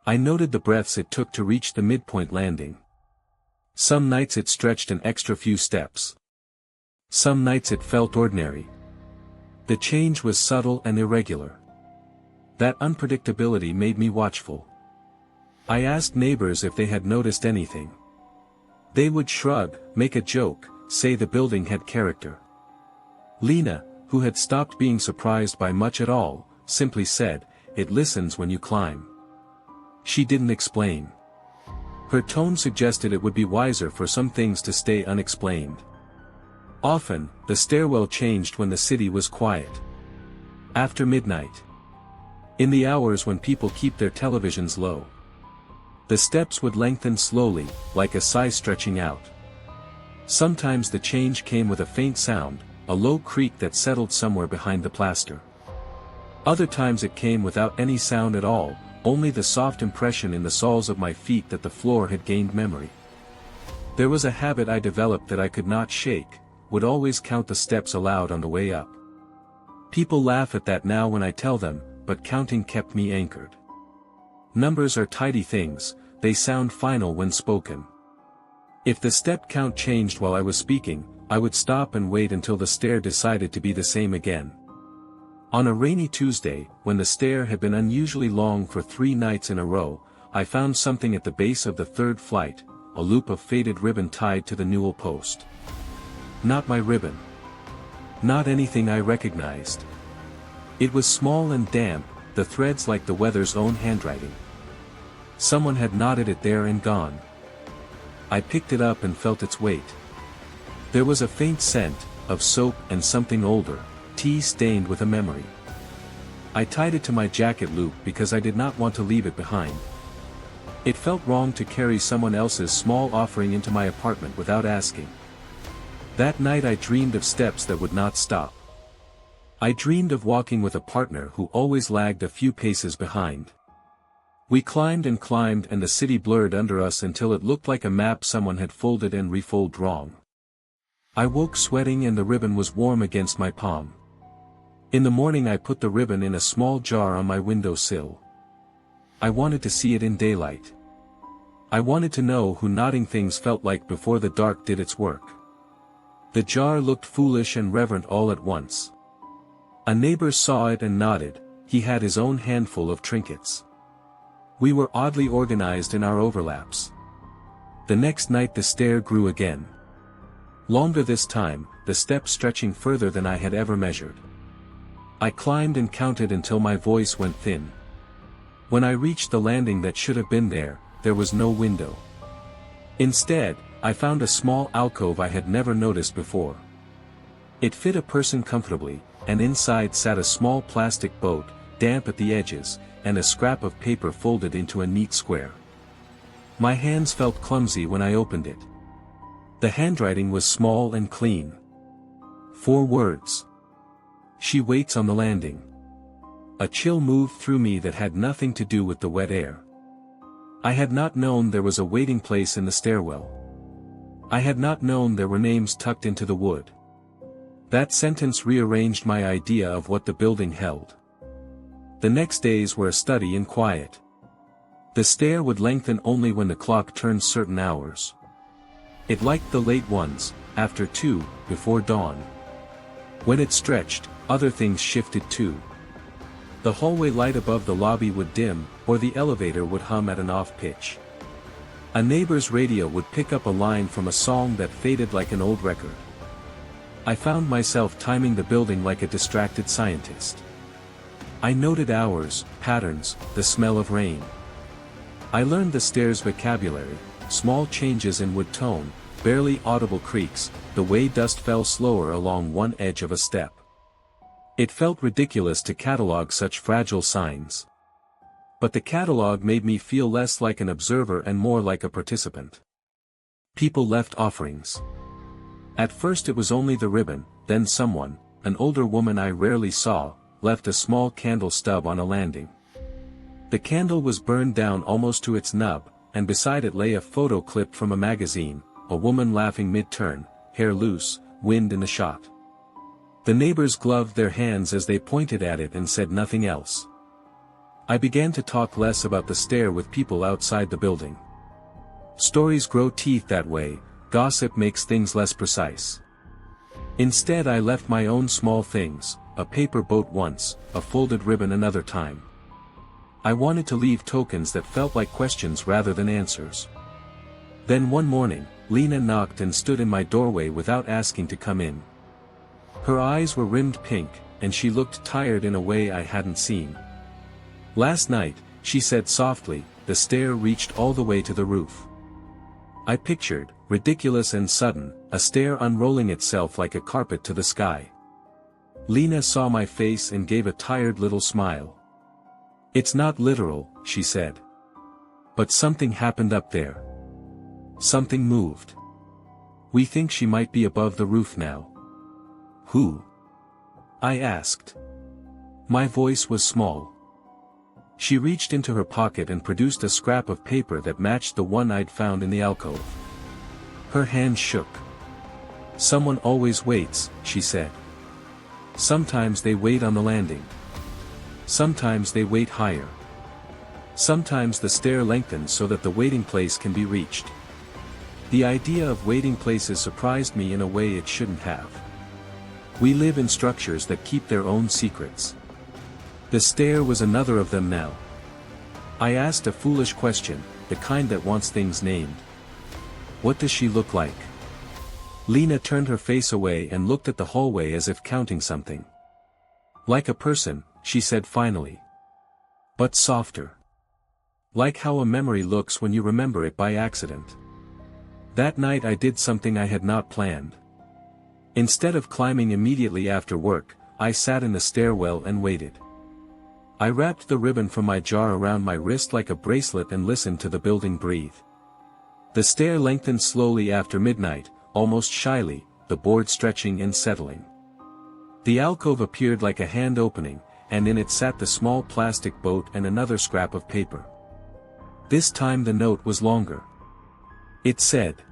I noted the breaths it took to reach the midpoint landing. Some nights it stretched an extra few steps. Some nights it felt ordinary. The change was subtle and irregular. That unpredictability made me watchful. I asked neighbors if they had noticed anything. They would shrug, make a joke, say the building had character. Lena, who had stopped being surprised by much at all, simply said, "It listens when you climb." She didn't explain. Her tone suggested it would be wiser for some things to stay unexplained. Often, the stairwell changed when the city was quiet. After midnight. In the hours when people keep their televisions low. The steps would lengthen slowly, like a sigh stretching out. Sometimes the change came with a faint sound, a low creak that settled somewhere behind the plaster. Other times it came without any sound at all, only the soft impression in the soles of my feet that the floor had gained memory. There was a habit I developed that I could not shake, would always count the steps aloud on the way up. People laugh at that now when I tell them, but counting kept me anchored. Numbers are tidy things, they sound final when spoken. If the step count changed while I was speaking, I would stop and wait until the stair decided to be the same again. On a rainy Tuesday, when the stair had been unusually long for 3 nights in a row, I found something at the base of the third flight, a loop of faded ribbon tied to the newel post. Not my ribbon. Not anything I recognized. It was small and damp, the threads like the weather's own handwriting. Someone had knotted it there and gone. I picked it up and felt its weight. There was a faint scent, of soap and something older, tea stained with a memory. I tied it to my jacket loop because I did not want to leave it behind. It felt wrong to carry someone else's small offering into my apartment without asking. That night I dreamed of steps that would not stop. I dreamed of walking with a partner who always lagged a few paces behind. We climbed and the city blurred under us until it looked like a map someone had folded and refolded wrong. I woke sweating and the ribbon was warm against my palm. In the morning I put the ribbon in a small jar on my windowsill. I wanted to see it in daylight. I wanted to know who knotting things felt like before the dark did its work. The jar looked foolish and reverent all at once. A neighbor saw it and nodded, he had his own handful of trinkets. We were oddly organized in our overlaps. The next night the stair grew again. Longer this time, the steps stretching further than I had ever measured. I climbed and counted until my voice went thin. When I reached the landing that should have been there was no window. Instead, I found a small alcove I had never noticed before. It fit a person comfortably, and inside sat a small plastic boat, damp at the edges, and a scrap of paper folded into a neat square. My hands felt clumsy when I opened it. The handwriting was small and clean. 4 words. She waits on the landing. A chill moved through me that had nothing to do with the wet air. I had not known there was a waiting place in the stairwell. I had not known there were names tucked into the wood. That sentence rearranged my idea of what the building held. The next days were a study in quiet. The stair would lengthen only when the clock turned certain hours. It liked the late ones, after 2, before dawn. When it stretched, other things shifted too. The hallway light above the lobby would dim, or the elevator would hum at an off pitch. A neighbor's radio would pick up a line from a song that faded like an old record. I found myself timing the building like a distracted scientist. I noted hours, patterns, the smell of rain. I learned the stairs' vocabulary, small changes in wood tone, barely audible creaks, the way dust fell slower along one edge of a step. It felt ridiculous to catalog such fragile signs. But the catalog made me feel less like an observer and more like a participant. People left offerings. At first it was only the ribbon, then someone, an older woman I rarely saw, left a small candle stub on a landing. The candle was burned down almost to its nub, and beside it lay a photo clip from a magazine, a woman laughing mid-turn, hair loose, wind in the shot. The neighbors gloved their hands as they pointed at it and said nothing else. I began to talk less about the stair with people outside the building. Stories grow teeth that way, gossip makes things less precise. Instead I left my own small things, a paper boat once, a folded ribbon another time. I wanted to leave tokens that felt like questions rather than answers. Then one morning, Lena knocked and stood in my doorway without asking to come in. Her eyes were rimmed pink, and she looked tired in a way I hadn't seen. Last night, she said softly, the stair reached all the way to the roof. I pictured, ridiculous and sudden, a stair unrolling itself like a carpet to the sky. Lena saw my face and gave a tired little smile. It's not literal, she said. But something happened up there. Something moved. We think she might be above the roof now. Who? I asked. My voice was small. She reached into her pocket and produced a scrap of paper that matched the one I'd found in the alcove. Her hand shook. Someone always waits, she said. Sometimes they wait on the landing. Sometimes they wait higher. Sometimes the stair lengthens so that the waiting place can be reached. The idea of waiting places surprised me in a way it shouldn't have. We live in structures that keep their own secrets. The stair was another of them now. I asked a foolish question, the kind that wants things named. What does she look like? Lena turned her face away and looked at the hallway as if counting something. Like a person, she said finally. But softer. Like how a memory looks when you remember it by accident. That night I did something I had not planned. Instead of climbing immediately after work, I sat in the stairwell and waited. I wrapped the ribbon from my jar around my wrist like a bracelet and listened to the building breathe. The stair lengthened slowly after midnight, almost shyly, the board stretching and settling. The alcove appeared like a hand opening, and in it sat the small plastic boat and another scrap of paper. This time the note was longer. It said,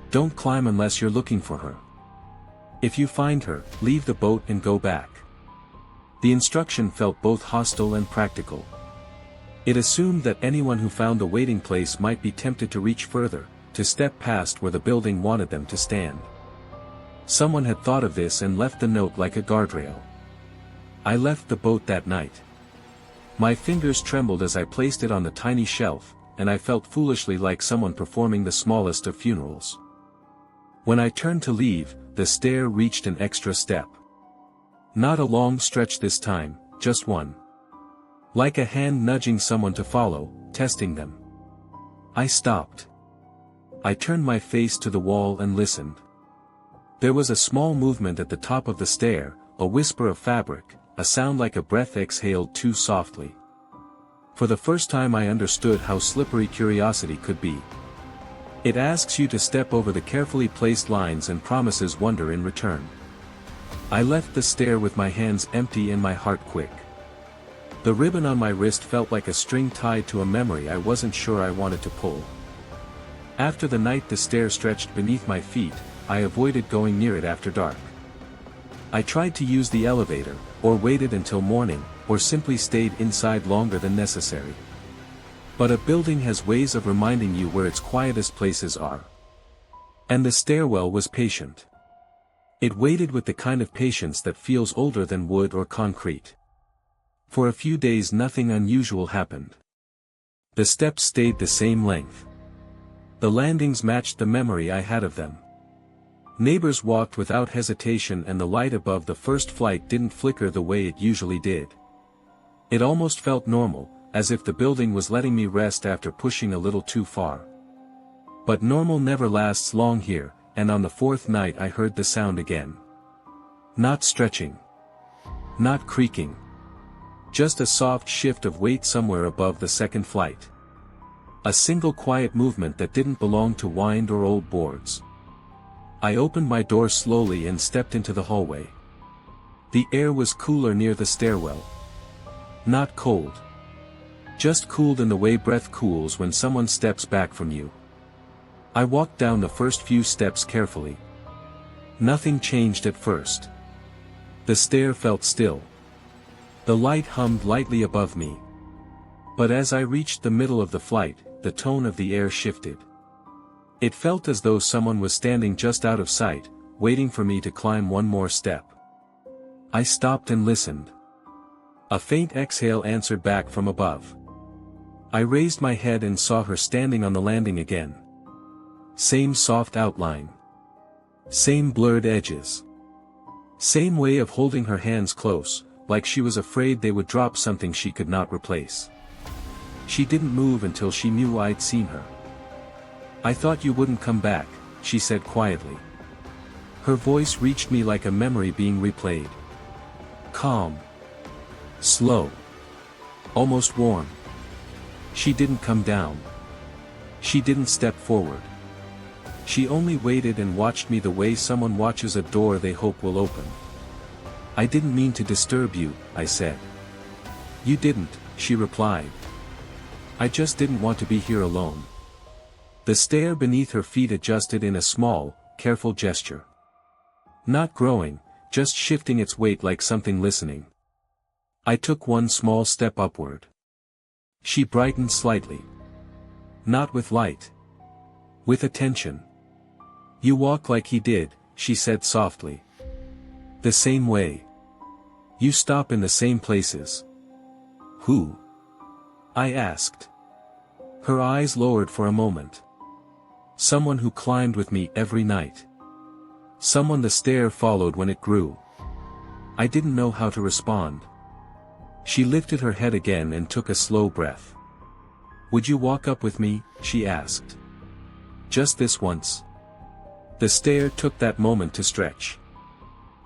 "Don't climb unless you're looking for her. If you find her, leave the boat and go back." The instruction felt both hostile and practical. It assumed that anyone who found a waiting place might be tempted to reach further, to step past where the building wanted them to stand. Someone had thought of this and left the note like a guardrail. I left the boat that night. My fingers trembled as I placed it on the tiny shelf, and I felt foolishly like someone performing the smallest of funerals. When I turned to leave, the stair reached an extra step. Not a long stretch this time, just one. Like a hand nudging someone to follow, testing them. I stopped. I turned my face to the wall and listened. There was a small movement at the top of the stair, a whisper of fabric, a sound like a breath exhaled too softly. For the first time I understood how slippery curiosity could be. It asks you to step over the carefully placed lines and promises wonder in return. I left the stair with my hands empty and my heart quick. The ribbon on my wrist felt like a string tied to a memory I wasn't sure I wanted to pull. After the night the stair stretched beneath my feet, I avoided going near it after dark. I tried to use the elevator, or waited until morning, or simply stayed inside longer than necessary. But a building has ways of reminding you where its quietest places are. And the stairwell was patient. It waited with the kind of patience that feels older than wood or concrete. For a few days nothing unusual happened. The steps stayed the same length. The landings matched the memory I had of them. Neighbors walked without hesitation and the light above the first flight didn't flicker the way it usually did. It almost felt normal, as if the building was letting me rest after pushing a little too far. But normal never lasts long here, and on the fourth night I heard the sound again. Not stretching. Not creaking. Just a soft shift of weight somewhere above the second flight. A single quiet movement that didn't belong to wind or old boards. I opened my door slowly and stepped into the hallway. The air was cooler near the stairwell. Not cold. Just cooled in the way breath cools when someone steps back from you. I walked down the first few steps carefully. Nothing changed at first. The stair felt still. The light hummed lightly above me. But as I reached the middle of the flight, the tone of the air shifted. It felt as though someone was standing just out of sight, waiting for me to climb one more step. I stopped and listened. A faint exhale answered back from above. I raised my head and saw her standing on the landing again. Same soft outline. Same blurred edges. Same way of holding her hands close, like she was afraid they would drop something she could not replace. She didn't move until she knew I'd seen her. "I thought you wouldn't come back," she said quietly. Her voice reached me like a memory being replayed. Calm. Slow. Almost warm. She didn't come down. She didn't step forward. She only waited and watched me the way someone watches a door they hope will open. "I didn't mean to disturb you," I said. "You didn't," she replied. "I just didn't want to be here alone." The stair beneath her feet adjusted in a small, careful gesture. Not growing, just shifting its weight like something listening. I took one small step upward. She brightened slightly. Not with light. With attention. "You walk like he did," she said softly. "The same way. You stop in the same places." "Who?" I asked. Her eyes lowered for a moment. "Someone who climbed with me every night. Someone the stair followed when it grew." I didn't know how to respond. She lifted her head again and took a slow breath. "Would you walk up with me?" she asked. "Just this once." The stair took that moment to stretch.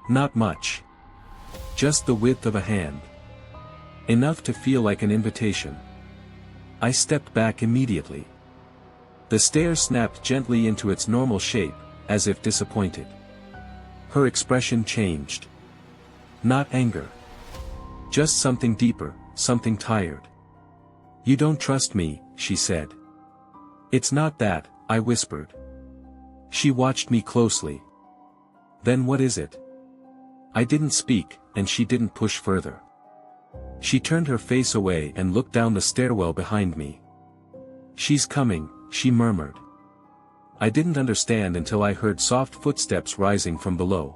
Not much. Just the width of a hand. Enough to feel like an invitation. I stepped back immediately. The stair snapped gently into its normal shape, as if disappointed. Her expression changed. Not anger. Just something deeper, something tired. "You don't trust me," she said. "It's not that," I whispered. She watched me closely. "Then what is it?" I didn't speak, and she didn't push further. She turned her face away and looked down the stairwell behind me. "She's coming," she murmured. I didn't understand until I heard soft footsteps rising from below.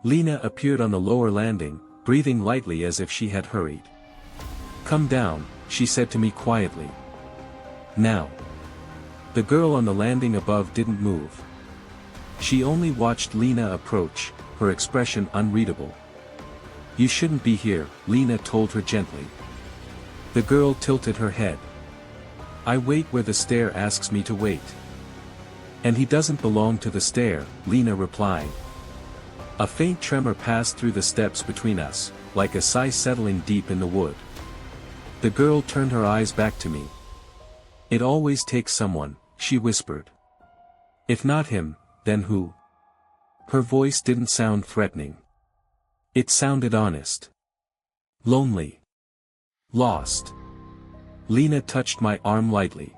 Lena appeared on the lower landing, breathing lightly as if she had hurried. "Come down," she said to me quietly. "Now." The girl on the landing above didn't move. She only watched Lena approach, her expression unreadable. "You shouldn't be here," Lena told her gently. The girl tilted her head. "I wait where the stair asks me to wait." "And he doesn't belong to the stair," Lena replied. A faint tremor passed through the steps between us, like a sigh settling deep in the wood. The girl turned her eyes back to me. "It always takes someone," she whispered. "If not him, then who?" Her voice didn't sound threatening. It sounded honest. Lonely. Lost. Lena touched my arm lightly.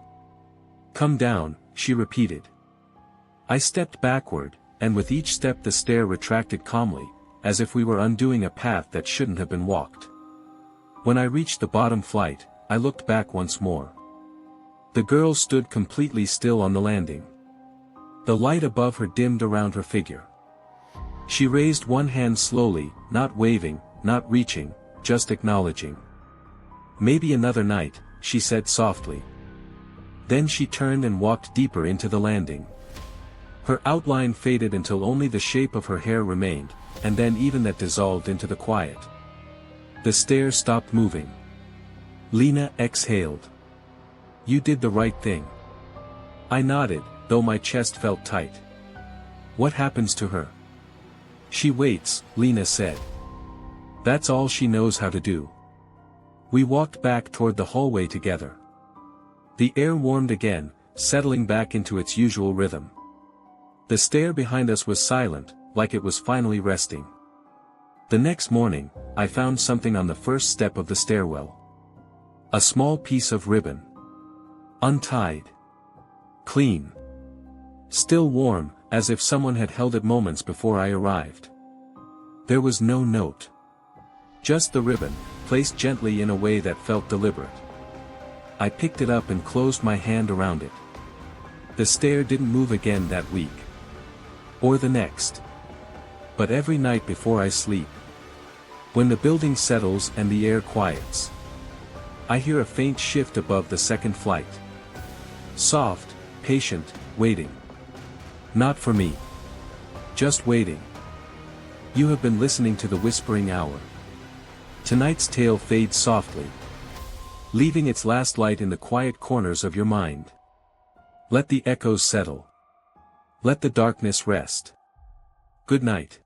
"Come down," she repeated. I stepped backward, and with each step the stair retracted calmly, as if we were undoing a path that shouldn't have been walked. When I reached the bottom flight, I looked back once more. The girl stood completely still on the landing. The light above her dimmed around her figure. She raised one hand slowly, not waving, not reaching, just acknowledging. "Maybe another night," she said softly. Then she turned and walked deeper into the landing. Her outline faded until only the shape of her hair remained, and then even that dissolved into the quiet. The stair stopped moving. Lena exhaled. "You did the right thing." I nodded, though my chest felt tight. "What happens to her?" "She waits," Lena said. "That's all she knows how to do." We walked back toward the hallway together. The air warmed again, settling back into its usual rhythm. The stair behind us was silent, like it was finally resting. The next morning, I found something on the first step of the stairwell. A small piece of ribbon. Untied. Clean. Still warm, as if someone had held it moments before I arrived. There was no note. Just the ribbon, placed gently in a way that felt deliberate. I picked it up and closed my hand around it. The stair didn't move again that week. Or the next. But every night before I sleep. When the building settles and the air quiets. I hear a faint shift above the second flight. Soft, patient, waiting. Not for me. Just waiting. You have been listening to the Whispering Hour. Tonight's tale fades softly, leaving its last light in the quiet corners of your mind. Let the echoes settle. Let the darkness rest. Good night.